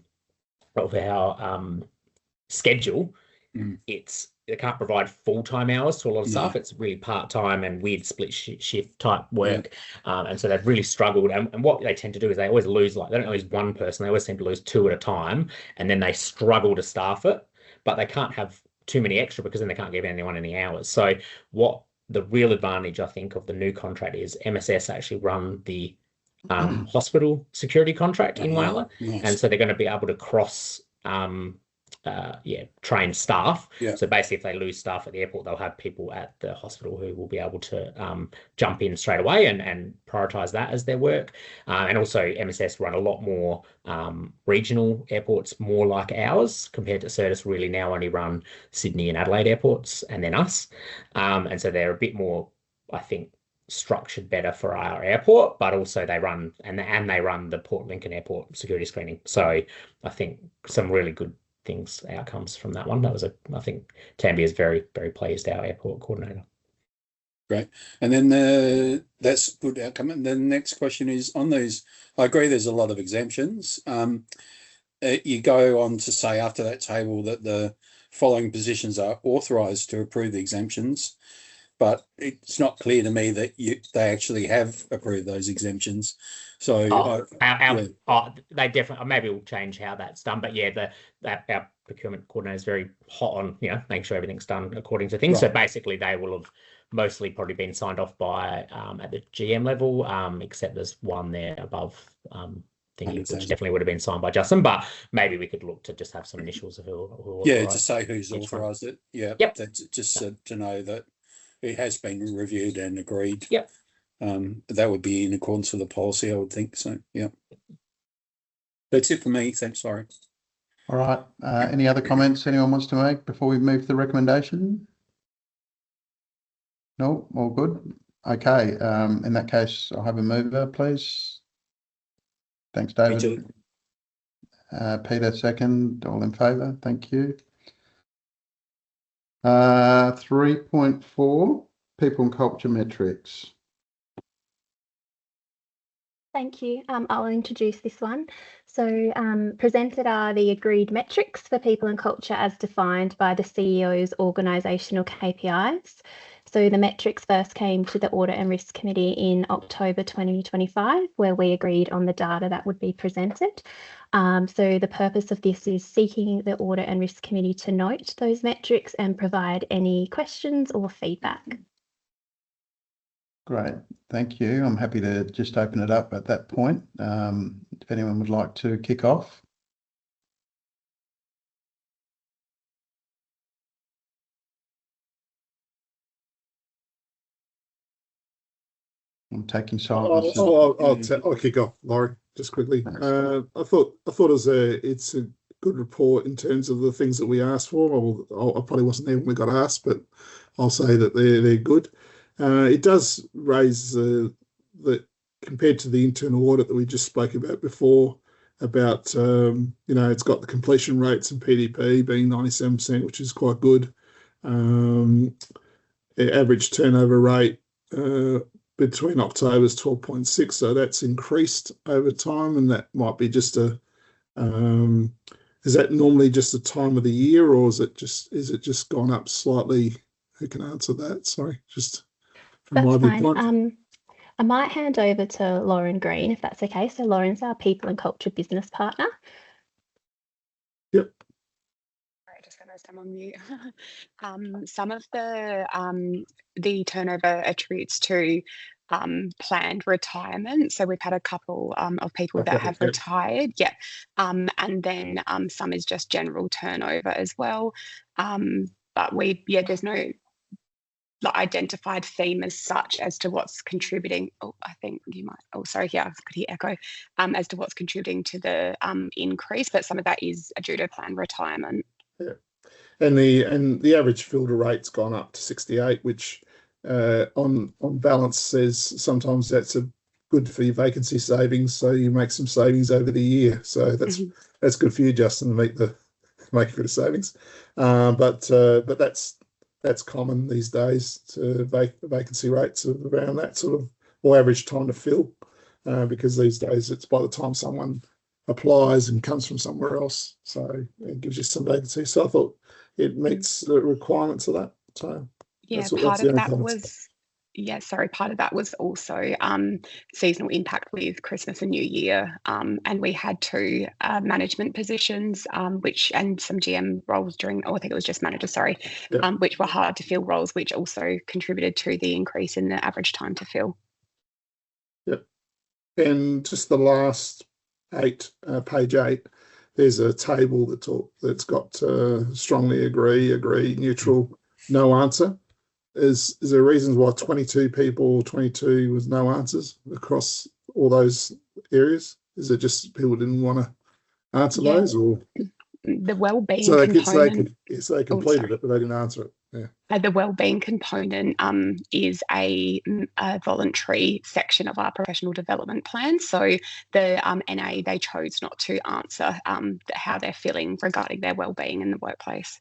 schedule, they can't provide full-time hours to a lot of staff. It's really part-time and weird split shift type work. And so they've really struggled. And what they tend to do is they always lose, they don't lose one person, they always seem to lose 2 at a time, and then they struggle to staff it, but they can't have too many extra because then they can't give anyone any hours. So what the real advantage, I think, of the new contract is MSS actually run the hospital security contract in Whyalla. And so they're going to be able to cross train staff. So basically, if they lose staff at the airport, they'll have people at the hospital who will be able to jump in straight away and prioritise that as their work. And also MSS run a lot more regional airports, more like ours, compared to Certus really now only run Sydney and Adelaide airports and then us. And so they're a bit more, I think, structured better for our airport, but also they run they run the Port Lincoln Airport security screening. So I think some really good outcomes from that one. I think Tambi is very, very pleased, our airport coordinator. Great. And then that's good outcome. And then the next question is on those, I agree there's a lot of exemptions. You go on to say after that table that the following positions are authorised to approve the exemptions, but it's not clear to me that they actually have approved those exemptions. So they definitely, maybe we'll change how that's done, but yeah, our procurement coordinator is very hot on making sure everything's done according to things. Right. So basically, they will have mostly probably been signed off by at the GM level, except there's one there above thingy, which definitely would have been signed by Justin. But maybe we could look to just have some initials of who to say who's authorised it. Yeah, yep. That's just to know that it has been reviewed and agreed. Yep. That would be in accordance with the policy, I would think. So, yeah. That's it for me. Thanks, Laurie. All right. Any other comments anyone wants to make before we move to the recommendation? No, all good. Okay. In that case, I'll have a mover, please. Thanks, David. Peter, second. All in favour? Thank you. 3.4, people and culture metrics. Thank you. I'll introduce this one. So presented are the agreed metrics for people and culture as defined by the CEO's organisational KPIs. So the metrics first came to the Audit and Risk Committee in October 2025, where we agreed on the data that would be presented. So the purpose of this is seeking the Audit and Risk Committee to note those metrics and provide any questions or feedback. Great, thank you. I'm happy to just open it up at that point. If anyone would like to kick off. I'm taking silence. I'll kick off, Laurie, just quickly. I thought it's a good report in terms of the things that we asked for. I probably wasn't there when we got asked, but I'll say that they're good. It does raise that compared to the internal audit that we just spoke about before, about it's got the completion rates and PDP being 97%, which is quite good. Average turnover rate between October is 12.6, so that's increased over time, and that might be just is that normally just the time of the year, or is it just gone up slightly? Who can answer that? Sorry, just from my viewpoint. I might hand over to Lauren Green, if that's okay. So Lauren's our People and Culture Business Partner. Yep. Sorry, I just realised I'm on mute. Some of the turnover attributes to planned retirement. So we've had a couple of people that have retired. Yeah. And then some is just general turnover as well. But there's no identified theme as such as to what's contributing. I think you might. Sorry, yeah, I could hear echo. As to what's contributing to the increase, but some of that is due to planned retirement. Yeah, and the average filter rate's gone up to 68, which on balance says sometimes that's good for your vacancy savings. So you make some savings over the year. So that's good for you, Justin, to make a bit of savings. But that's common these days to vacancy rates of around that sort of, or average time to fill, because these days it's by the time someone applies and comes from somewhere else, so it gives you some vacancy. So I thought it meets the requirements of that. So yeah, part of that was also seasonal impact with Christmas and New Year, and we had two management positions, and some GM roles I think it was just manager, which were hard to fill roles, which also contributed to the increase in the average time to fill. Yep. And just the last page 8, there's a table that's got strongly agree, neutral, no answer. Is there reasons why 22 was no answers across all those areas? Is it just people didn't want to answer those, or the well-being component? So they completed it, but they didn't answer it. Yeah. The well-being component is a voluntary section of our professional development plan. So the NA, they chose not to answer how they're feeling regarding their well-being in the workplace.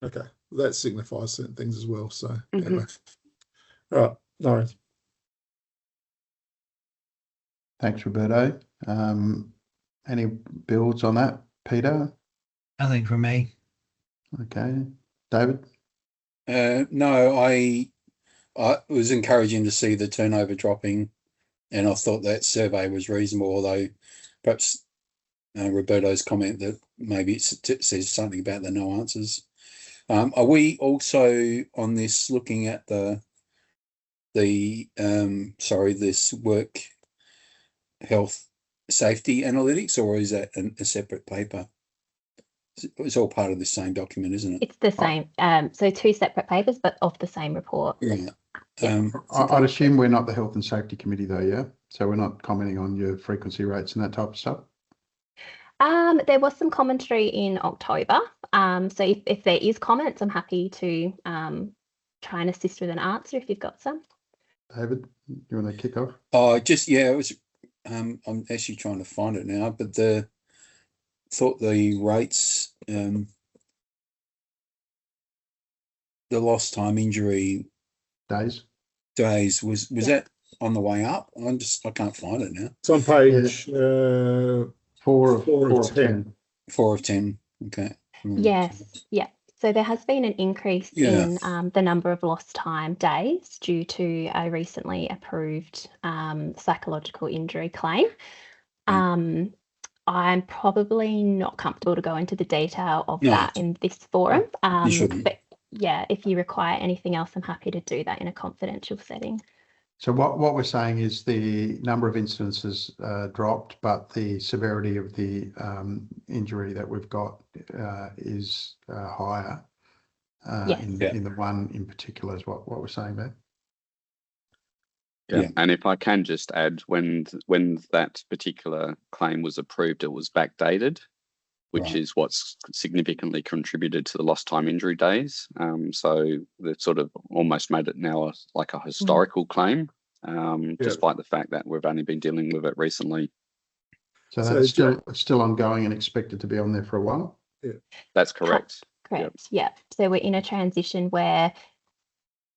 Okay, that signifies certain things as well. So anyway, all right, no worries. Thanks, Roberto. Any builds on that, Peter? Nothing from me. Okay, David. No, I it was encouraging to see the turnover dropping, and I thought that survey was reasonable, although perhaps Roberto's comment that maybe it says something about the no answers. Are we also on this looking at this work health safety analytics, or is that a separate paper? It's all part of the same document, isn't it? It's the same. So 2 separate papers, but of the same report. Right. I'd assume we're not the Health and Safety Committee though, yeah? So we're not commenting on your frequency rates and that type of stuff? There was some commentary in October. So if there is comments, I'm happy to try and assist with an answer if you've got some. David, you want to kick off? Oh, it was, I'm actually trying to find it now, but thought the rates, the lost time injury days was that on the way up? I can't find it now. It's on page 4 of 10. 4 of 10. Okay. Yes. Yeah. So there has been an increase in the number of lost time days due to a recently approved psychological injury claim. I'm probably not comfortable to go into the detail of that in this forum. You shouldn't. But yeah, if you require anything else, I'm happy to do that in a confidential setting. So what we're saying is the number of incidences dropped, but the severity of the injury that we've got is higher in the one in particular is what we're saying there. Yeah, and if I can just add, when that particular claim was approved, it was backdated, which is what's significantly contributed to the lost time injury days. So they've sort of almost made it now like a historical claim, despite the fact that we've only been dealing with it recently. So that's still ongoing and expected to be on there for a while? Yeah. That's correct. Correct, yeah. So we're in a transition where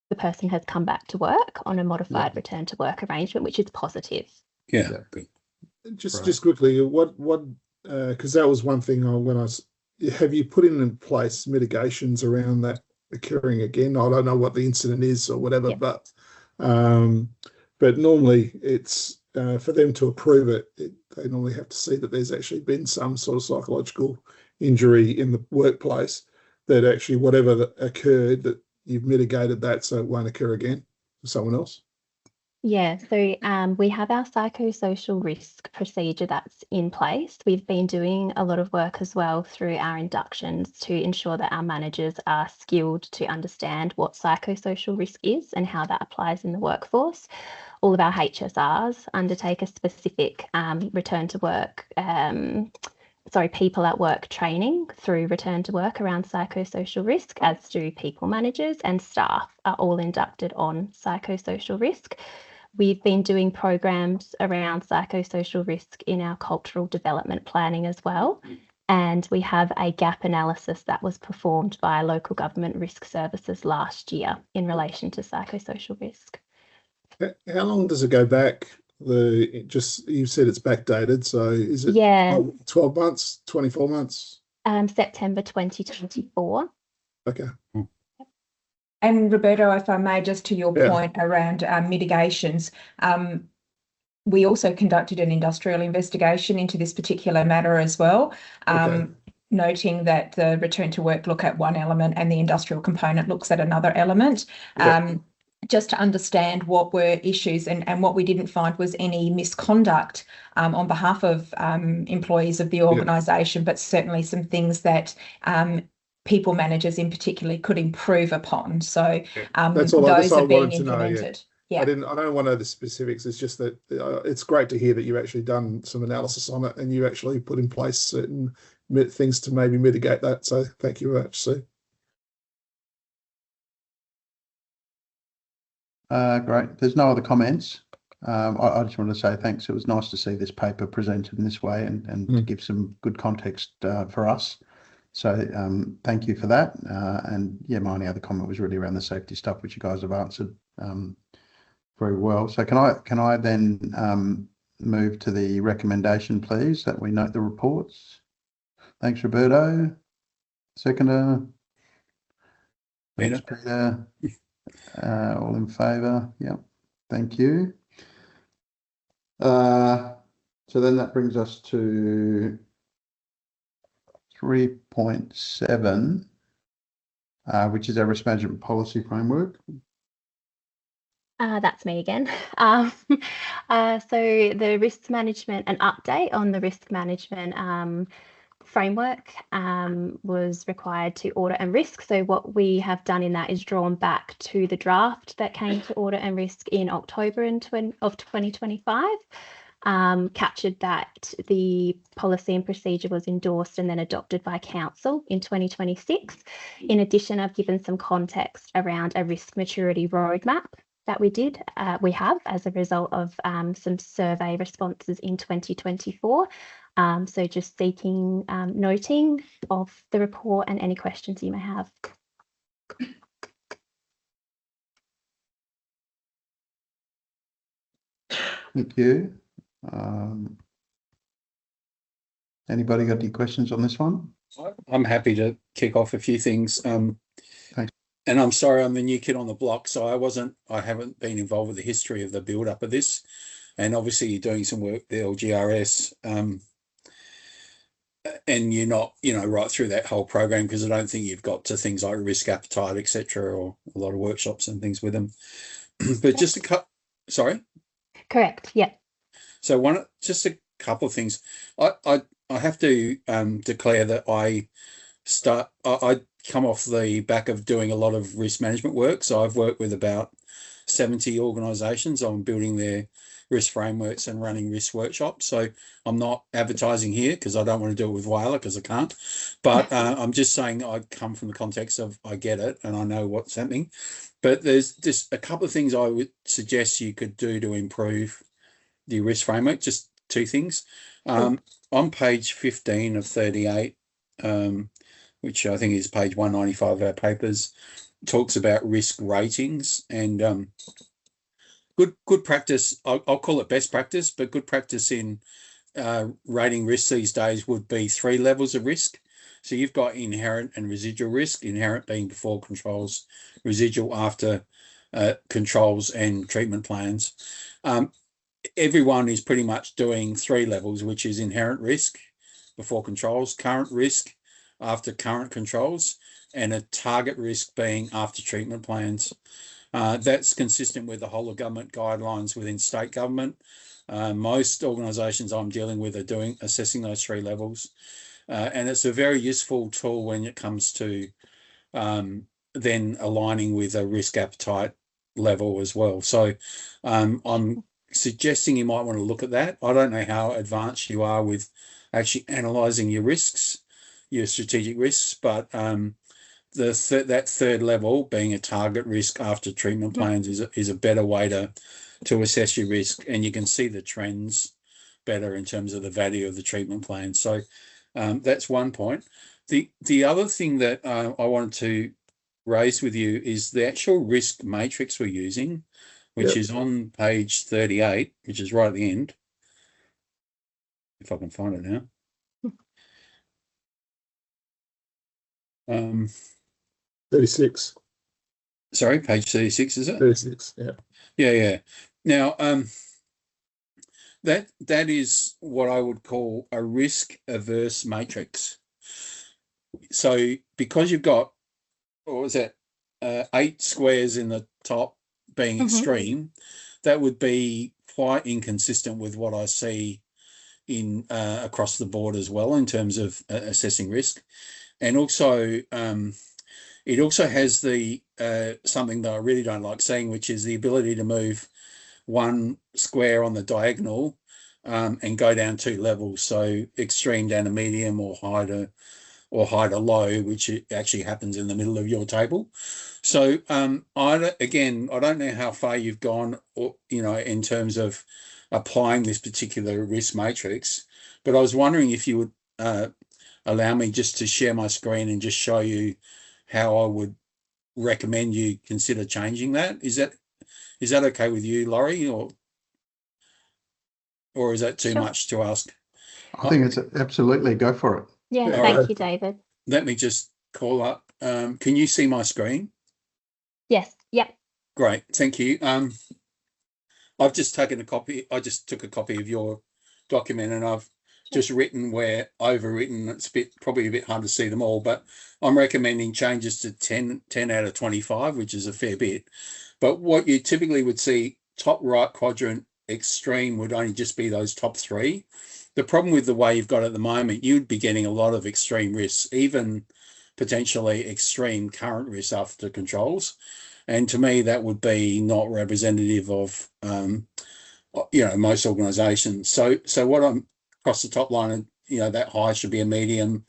the person has come back to work on a modified return to work arrangement, which is positive. Yeah. Just quickly, what because that was one thing have you put in place mitigations around that occurring again? I don't know what the incident is or whatever, but normally it's for them to approve it, they normally have to see that there's actually been some sort of psychological injury in the workplace, that actually whatever that occurred, that you've mitigated that so it won't occur again for someone else. Yeah, so we have our psychosocial risk procedure that's in place. We've been doing a lot of work as well through our inductions to ensure that our managers are skilled to understand what psychosocial risk is and how that applies in the workforce. All of our HSRs undertake a specific return to work, people at work training through return to work around psychosocial risk, as do people managers, and staff are all inducted on psychosocial risk. We've been doing programs around psychosocial risk in our cultural development planning as well. And we have a gap analysis that was performed by local government risk services last year in relation to psychosocial risk. How long does it go back? You said it's backdated, so is it 12 months, 24 months? September 2024. Okay. And Roberto, if I may, just to your point around mitigations, we also conducted an industrial investigation into this particular matter as well, noting that the return to work look at one element and the industrial component looks at another element. Just to understand what were issues, and what we didn't find was any misconduct on behalf of employees of the organisation, but certainly some things that people managers in particular could improve upon. So those are being implemented. I don't want to know the specifics. It's just that it's great to hear that you've actually done some analysis on it and you actually put in place certain things to maybe mitigate that. So thank you very much, Sue. Great. There's no other comments. I just want to say thanks. It was nice to see this paper presented in this way and to give some good context for us. So thank you for that. And yeah, my only other comment was really around the safety stuff, which you guys have answered very well. So can I then move to the recommendation, please, that we note the reports? Thanks, Roberto. Seconder. Thanks, Peter. All in favour? Yep. Thank you. So then that brings us to 3.7, which is our risk management policy framework. That's me again. So the risk management, an update on the risk management framework was required to audit and risk. So what we have done in that is drawn back to the draft that came to audit and risk in October of 2025. Captured that the policy and procedure was endorsed and then adopted by council in 2026. In addition, I've given some context around a risk maturity roadmap that we have as a result of some survey responses in 2024. So just seeking noting of the report and any questions you may have. Thank you. Anybody got any questions on this one? I'm happy to kick off a few things. Thanks. And I'm sorry, I'm the new kid on the block, so I haven't been involved with the history of the build up of this. And obviously you're doing some work, the LGRS, and you're not, right through that whole program, because I don't think you've got to things like risk appetite, etc., or a lot of workshops and things with them. But just sorry? Correct, yeah. So just a couple of things. I have to declare that I come off the back of doing a lot of risk management work. So I've worked with about 70 organisations on building their risk frameworks and running risk workshops. So I'm not advertising here because I don't want to do it with Whyalla because I can't. But I'm just saying I come from the context of I get it and I know what's happening. But there's just a couple of things I would suggest you could do to improve the risk framework. Just two things. On page 15 of 38, which I think is page 195 of our papers, talks about risk ratings, and good practice. I'll call it best practice, but good practice in rating risk these days would be 3 levels of risk. So you've got inherent and residual risk, inherent being before controls, residual after controls and treatment plans. Everyone is pretty much doing 3 levels, which is inherent risk before controls, current risk after current controls, and a target risk being after treatment plans. That's consistent with the whole of government guidelines within state government. Most organisations I'm dealing with are assessing those 3 levels. And it's a very useful tool when it comes to then aligning with a risk appetite level as well. So I'm suggesting you might want to look at that. I don't know how advanced you are with actually analysing your risks, your strategic risks, but that third level being a target risk after treatment plans is a better way to assess your risk, and you can see the trends better in terms of the value of the treatment plan. So that's one point. The other thing that I wanted to raise with you is the actual risk matrix we're using, which is on page 38, which is right at the end. If I can find it now. 36. Sorry, page 36, is it? 36, yeah. Yeah. Now, that is what I would call a risk-averse matrix. So because you've got, what was that, 8 squares in the top being extreme, that would be quite inconsistent with what I see in across the board as well in terms of assessing risk. And also, it also has the something that I really don't like seeing, which is the ability to move 1 square on the diagonal and go down 2 levels. So extreme down to medium, or high to low, which actually happens in the middle of your table. So I don't know how far you've gone, in terms of applying this particular risk matrix, but I was wondering if you would allow me just to share my screen and just show you how I would recommend you consider changing that. Is that okay with you, Laurie, or is that too much to ask? I think it's absolutely, go for it. Yeah, thank you, David. Let me just call up. Can you see my screen? Yes. Yep. Great, thank you. I've just taken a copy. I just took a copy of your document, and I've just written where overwritten. It's probably a bit hard to see them all, but I'm recommending changes to 10 out of 25, which is a fair bit. But what you typically would see, top right quadrant extreme would only just be those top 3. The problem with the way you've got it at the moment, you'd be getting a lot of extreme risks, even potentially extreme current risks after controls. And to me, that would be not representative of, most organisations. So what I'm across the top line, that high should be a medium,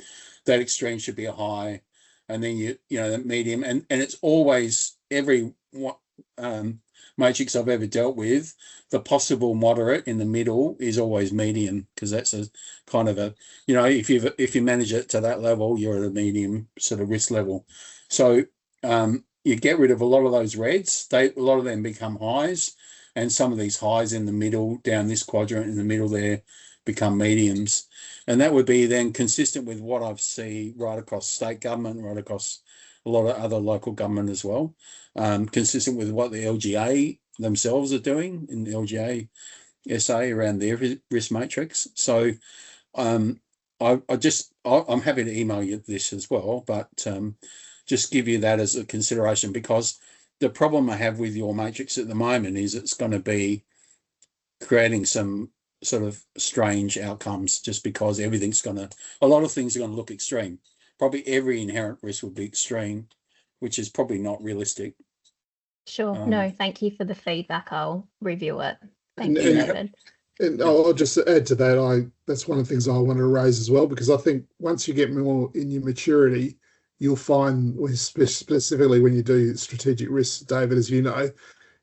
that extreme should be a high, and then the medium, and it's always every matrix I've ever dealt with, the possible moderate in the middle is always medium, because that's a kind of a, if you manage it to that level, you're at a medium sort of risk level. So you get rid of a lot of those reds. A lot of them become highs, and some of these highs in the middle, down this quadrant in the middle there, become mediums. And that would be then consistent with what I've seen right across state government, right across a lot of other local government as well, consistent with what the LGA themselves are doing in the LGA SA around their risk matrix. So I'm happy to email you this as well, but just give you that as a consideration, because the problem I have with your matrix at the moment is it's going to be creating some sort of strange outcomes, just because a lot of things are going to look extreme. Probably every inherent risk will be extreme, which is probably not realistic. Sure. No, thank you for the feedback. I'll review it. Thank you, David. And I'll just add to that, that's one of the things I want to raise as well, because I think once you get more in your maturity, you'll find, specifically when you do strategic risks, David, as you know,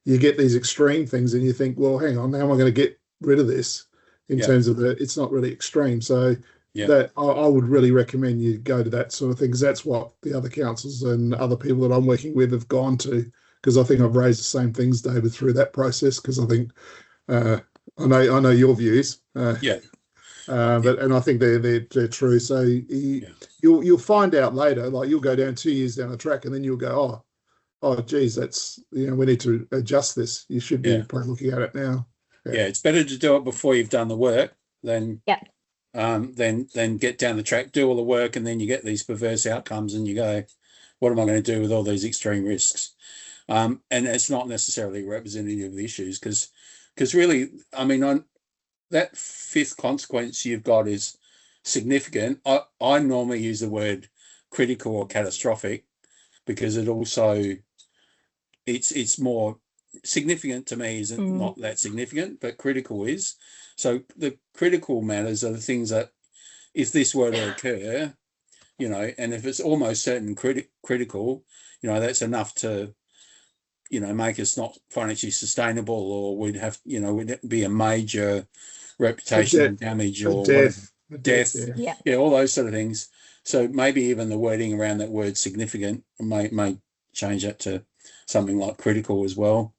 you get these extreme things and you think, well, hang on, how am I going to get rid of this in terms of it's not really extreme. So that I would really recommend you go to that sort of thing, because that's what the other councils and other people that I'm working with have gone to, because I think I've raised the same things, David, through that process, because I think I know your views. But I think they're true. So you'll find out later, like you'll go down 2 years down the track, and then you'll go, oh, geez, that's we need to adjust this. You should be probably looking at it now. Yeah, it's better to do it before you've done the work than then get down the track, do all the work, and then you get these perverse outcomes, and you go, what am I going to do with all these extreme risks? And it's not necessarily representative of the issues, because really, I mean, that 5th consequence you've got is significant. I normally use the word critical or catastrophic, because it also it's more significant to me. Isn't not that significant, but critical is. So the critical matters are the things that, if this were to occur, and if it's almost certain critical, that's enough to make us not financially sustainable, or we'd have, would be a major reputational damage or death, all those sort of things. So maybe even the wording around that word significant may change that to something like critical as well.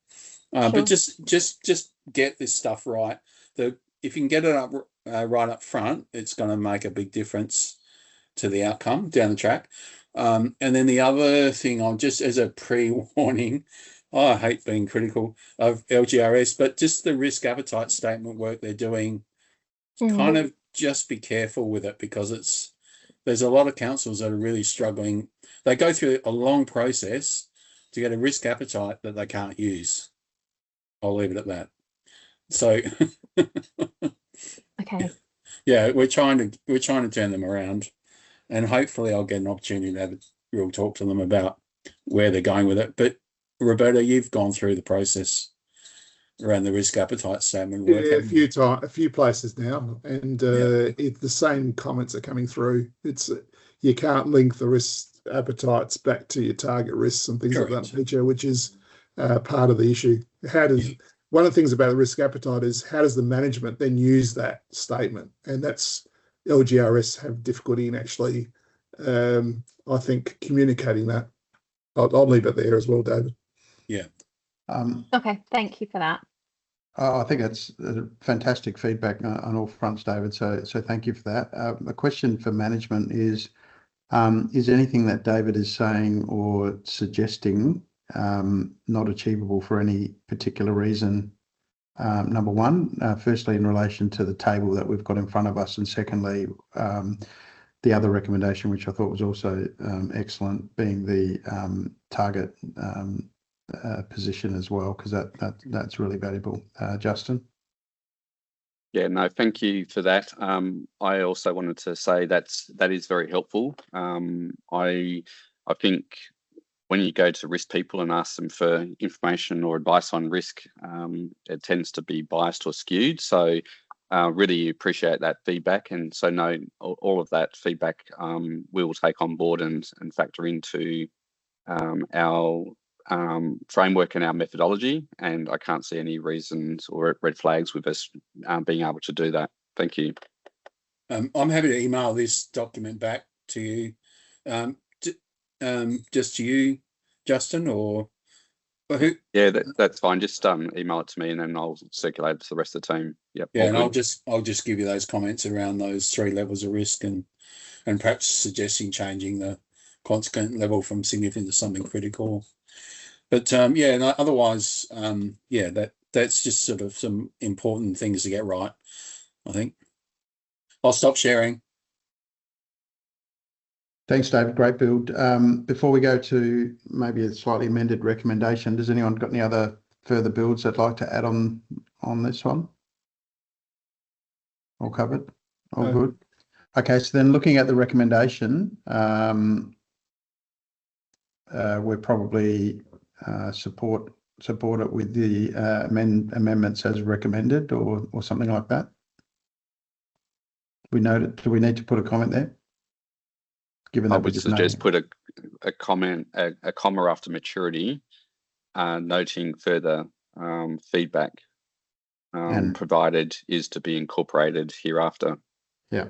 But just get this stuff right. If you can get it up right up front, it's going to make a big difference to the outcome down the track. And then the other thing, I'll just as a pre-warning, I hate being critical of LGRS, but just the risk appetite statement work they're doing, kind of just be careful with it, because there's a lot of councils that are really struggling. They go through a long process to get a risk appetite that they can't use. I'll leave it at that. So okay. Yeah, we're trying to turn them around, and hopefully I'll get an opportunity to have a real talk to them about where they're going with it. But Roberta, you've gone through the process around the risk appetite statement work. Yeah, a few places now, and the same comments are coming through. It's you can't link the risk appetites back to your target risks and things like that nature, which is part of the issue. One of the things about the risk appetite is, how does the management then use that statement? And that's LGRS have difficulty in actually, I think, communicating that. I'll leave it there as well, David. Yeah. Okay, thank you for that. I think that's fantastic feedback on all fronts, David. So thank you for that. A question for management is anything that David is saying or suggesting not achievable for any particular reason. Number one, firstly, in relation to the table that we've got in front of us, and secondly, the other recommendation, which I thought was also excellent, being the target position as well, because that's really valuable. Justin? Yeah, no, thank you for that. I also wanted to say that is very helpful. I think when you go to risk people and ask them for information or advice on risk, it tends to be biased or skewed. So really appreciate that feedback. And so no, all of that feedback we will take on board and factor into our framework and our methodology. And I can't see any reasons or red flags with us being able to do that. Thank you. I'm happy to email this document back to you. Just to you, Justin, or who? Yeah, that's fine. Just email it to me and then I'll circulate it to the rest of the team. Yep. Yeah, and I'll just give you those comments around those 3 levels of risk and perhaps suggesting changing the consequent level from significant to something critical. But yeah, no, otherwise, yeah, that's just sort of some important things to get right, I think. I'll stop sharing. Thanks, David. Great build. Before we go to maybe a slightly amended recommendation, does anyone got any other further builds they'd like to add on this one? All covered? All good? Okay, so then looking at the recommendation, we're probably support it with the amendments as recommended or something like that. We note it. Do we need to put a comment there? Given that I would suggest put a comment, a comma after maturity, noting further feedback provided is to be incorporated hereafter. Yeah.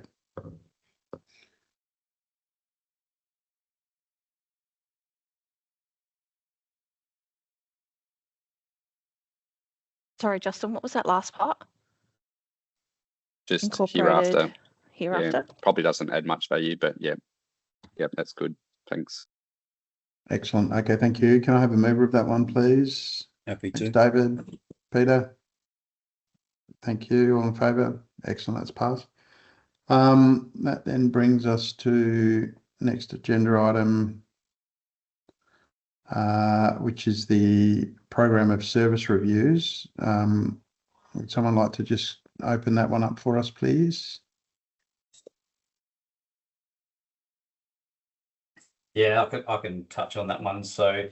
Sorry, Justin, what was that last part? Just hereafter. Hereafter. Yeah, probably doesn't add much value, but yeah. Yep, that's good. Thanks. Excellent. Okay, thank you. Can I have a mover of that one, please? Happy to. David, Peter. Thank you. All in favour? Excellent. That's passed. That then brings us to next agenda item, which is the program of service reviews. Would someone like to just open that one up for us, please? Yeah, I can touch on that one. So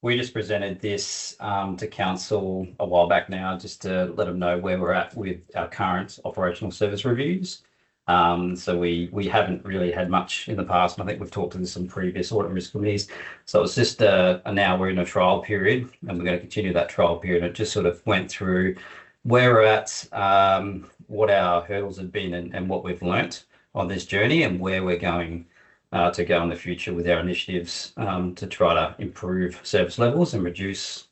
we just presented this to council a while back now, just to let them know where we're at with our current operational service reviews. So we haven't really had much in the past, and I think we've talked to this in previous audit and risk committees. So it's just now we're in a trial period, and we're going to continue that trial period. It just sort of went through where we're at, what our hurdles have been, and what we've learnt on this journey, and where we're going to go in the future with our initiatives to try to improve service levels and reduce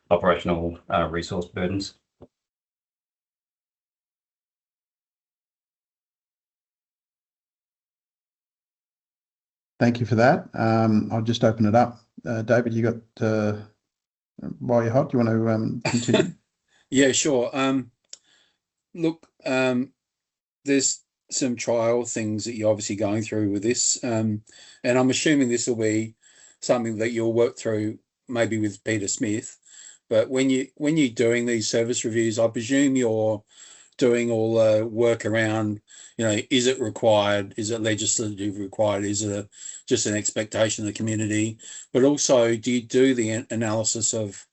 operational resource burdens. Thank you for that. I'll just open it up. David, you got, while you're hot, do you want to continue? Yeah, sure. Look, there's some trial things that you're obviously going through with this, and I'm assuming this will be something that you'll work through maybe with Peter Smith. But when you're doing these service reviews, I presume you're doing all the work around, is it required? Is it legislatively required? Is it just an expectation of the community? But also, do you do the analysis of,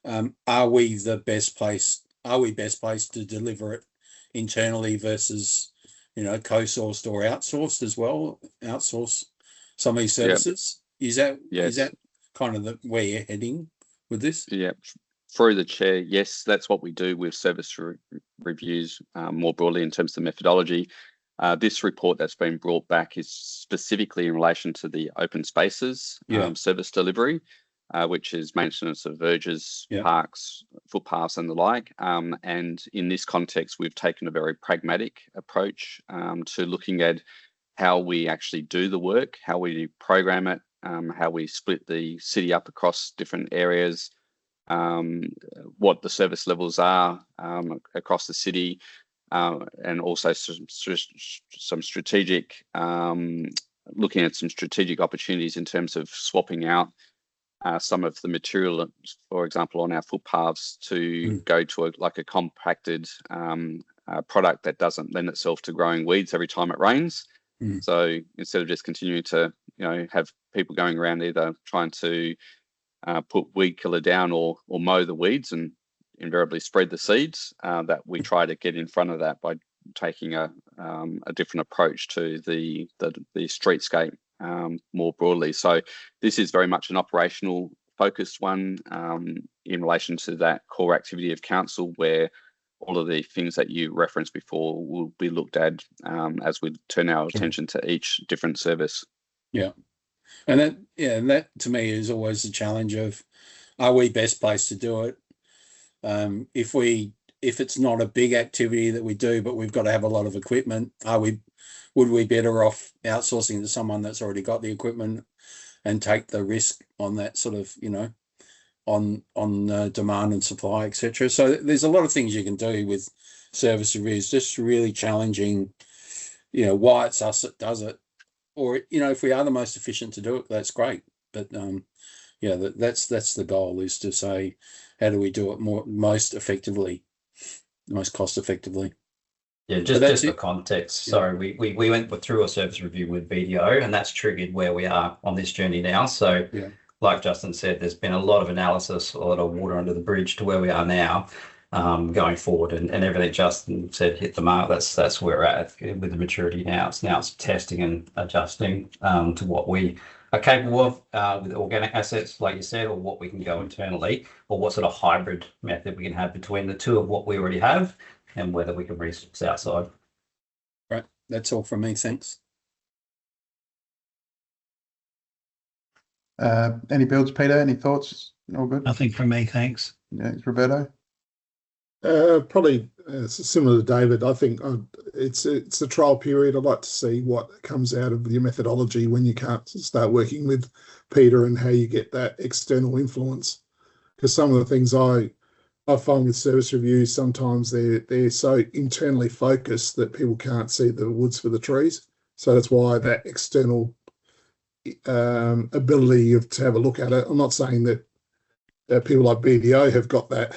are we best placed to deliver it internally versus, co-sourced or outsourced as well? Outsource some of these services. Yep. Is that kind of where you're heading with this? Yeah. Through the chair, yes, that's what we do with service reviews more broadly in terms of methodology. This report that's been brought back is specifically in relation to the open spaces service delivery, which is maintenance of verges, parks, footpaths and the like. And in this context, we've taken a very pragmatic approach to looking at how we actually do the work, how we program it, how we split the city up across different areas, what the service levels are across the city, and also some strategic, looking at some strategic opportunities in terms of swapping out some of the material, for example, on our footpaths to go to a compacted product that doesn't lend itself to growing weeds every time it rains. So instead of just continuing to, have people going around either trying to put weed killer down or mow the weeds and invariably spread the seeds, that we try to get in front of that by taking a different approach to the streetscape more broadly. So this is very much an operational focused one in relation to that core activity of council, where all of the things that you referenced before will be looked at as we turn our attention to each different service. Yeah. And that to me is always the challenge of, are we best placed to do it? If it's not a big activity that we do, but we've got to have a lot of equipment, would we better off outsourcing to someone that's already got the equipment and take the risk on that sort of, on demand and supply, etc. So there's a lot of things you can do with service reviews, just really challenging, why it's us that does it. Or, if we are the most efficient to do it, that's great. But that's the goal, is to say, how do we do it most effectively, most cost effectively? Yeah, just for context, sorry, we went through a service review with BDO, and that's triggered where we are on this journey now. So like Justin said, there's been a lot of analysis, a lot of water under the bridge to where we are now, going forward, and everything Justin said hit the mark. That's where we're at with the maturity now. It's testing and adjusting to what we are capable of with organic assets, like you said, or what we can go internally, or what sort of hybrid method we can have between the two of what we already have and whether we can resource outside. Right. That's all from me. Thanks. Any builds, Peter? Any thoughts? All good? Nothing from me, thanks. Yeah, Roberto? Probably similar to David. I think it's a trial period. I'd like to see what comes out of your methodology when you can't start working with Peter, and how you get that external influence. Because some of the things I find with service reviews, sometimes they're so internally focused that people can't see the woods for the trees. So that's why that external ability to have a look at it. I'm not saying that people like BDO have got that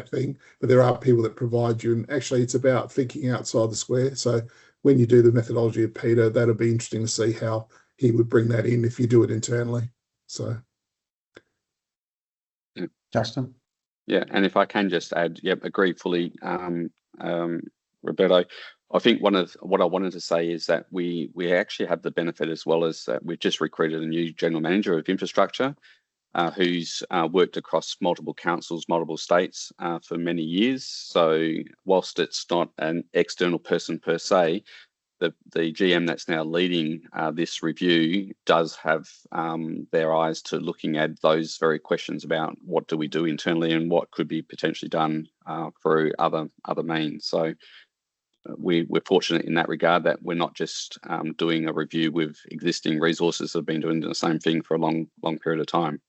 thing, but there are people that provide you. And actually, it's about thinking outside the square. So when you do the methodology of Peter, that'll be interesting to see how he would bring that in if you do it internally. So, Justin? Yeah, and if I can just add, agree fully, Roberto. I think what I wanted to say is that we actually have the benefit, as well as that we've just recruited a new general manager of infrastructure, who's worked across multiple councils, multiple states for many years. So whilst it's not an external person per se, the GM that's now leading this review does have their eyes to looking at those very questions about what do we do internally and what could be potentially done through other means. So we're fortunate in that regard, that we're not just doing a review with existing resources that have been doing the same thing for a long period of time.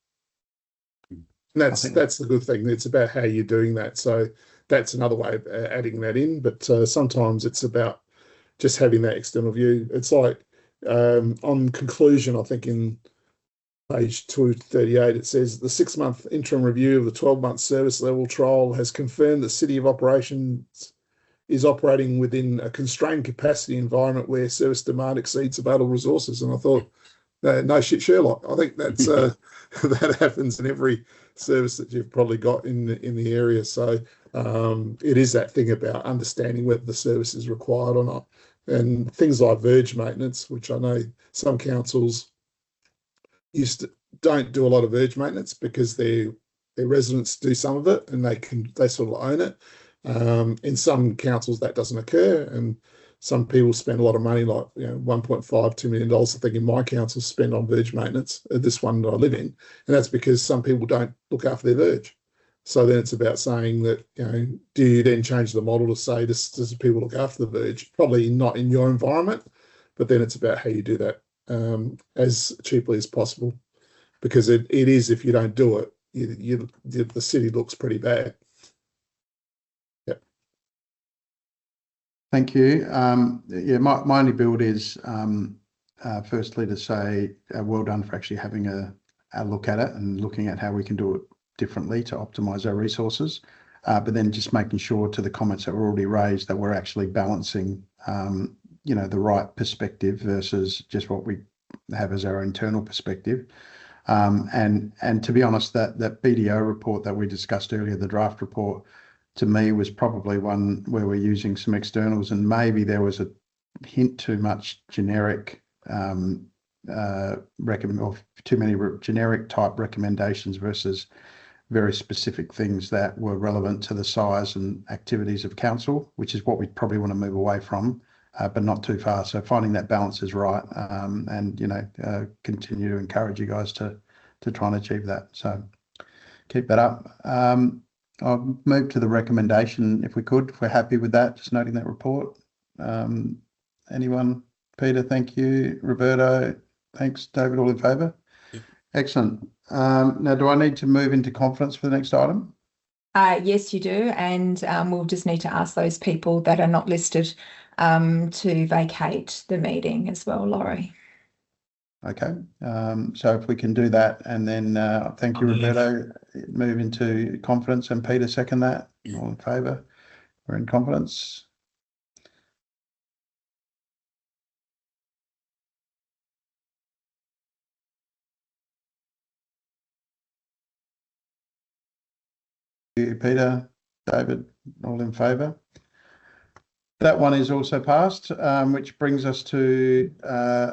And that's the good thing. It's about how you're doing that. So that's another way of adding that in. But sometimes it's about just having that external view. It's like on conclusion, I think in page 238, it says the 6-month interim review of the 12-month service level trial has confirmed the City of Operations is operating within a constrained capacity environment where service demand exceeds available resources. And I thought, no shit, Sherlock. I think that's that happens in every service that you've probably got in the area. So it is that thing about understanding whether the service is required or not. And things like verge maintenance, which I know some councils don't do a lot of verge maintenance because their residents do some of it and they sort of own it. In some councils that doesn't occur, and some people spend a lot of money, like $1.5–2 million, I think, in my council spend on verge maintenance, this one that I live in, and that's because some people don't look after their verge. So then it's about saying that, do you then change the model to say does people look after the verge? Probably not in your environment, but then it's about how you do that as cheaply as possible, because it is, if you don't do it, the city looks pretty bad. Yep. Thank you. Yeah, my only build is firstly to say well done for actually having a look at it and looking at how we can do it differently to optimise our resources. But then just making sure, to the comments that were already raised, that we're actually balancing, you know, the right perspective versus just what we have as our internal perspective. And to be honest, that BDO report that we discussed earlier, the draft report, to me was probably one where we're using some externals, and maybe there was a hint too much generic recommend, or too many generic type recommendations versus very specific things that were relevant to the size and activities of council, which is what we probably want to move away from, but not too far. So finding that balance is right, and you know, continue to encourage you guys to try and achieve that. So keep that up. I'll move to the recommendation if we could, if we're happy with that, just noting that report. Anyone? Peter, thank you. Roberto, thanks. David, all in favour? Yep. Excellent. Now, do I need to move into conference for the next item? Yes, you do. And we'll just need to ask those people that are not listed to vacate the meeting as well, Laurie. Okay. So if we can do that, and then thank you, Roberto. Move into conference, and Peter second that. All in favour? We're in conference. Peter, David, all in favour. That one is also passed, which brings us to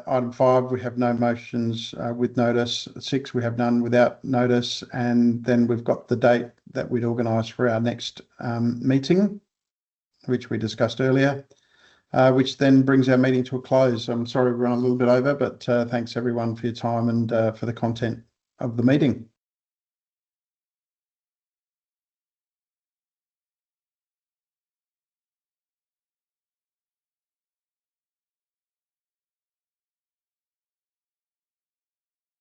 item 5. We have no motions with notice. 6, we have none without notice. And then we've got the date that we'd organise for our next meeting, which we discussed earlier, which then brings our meeting to a close. I'm sorry we run a little bit over, but thanks everyone for your time and for the content of the meeting.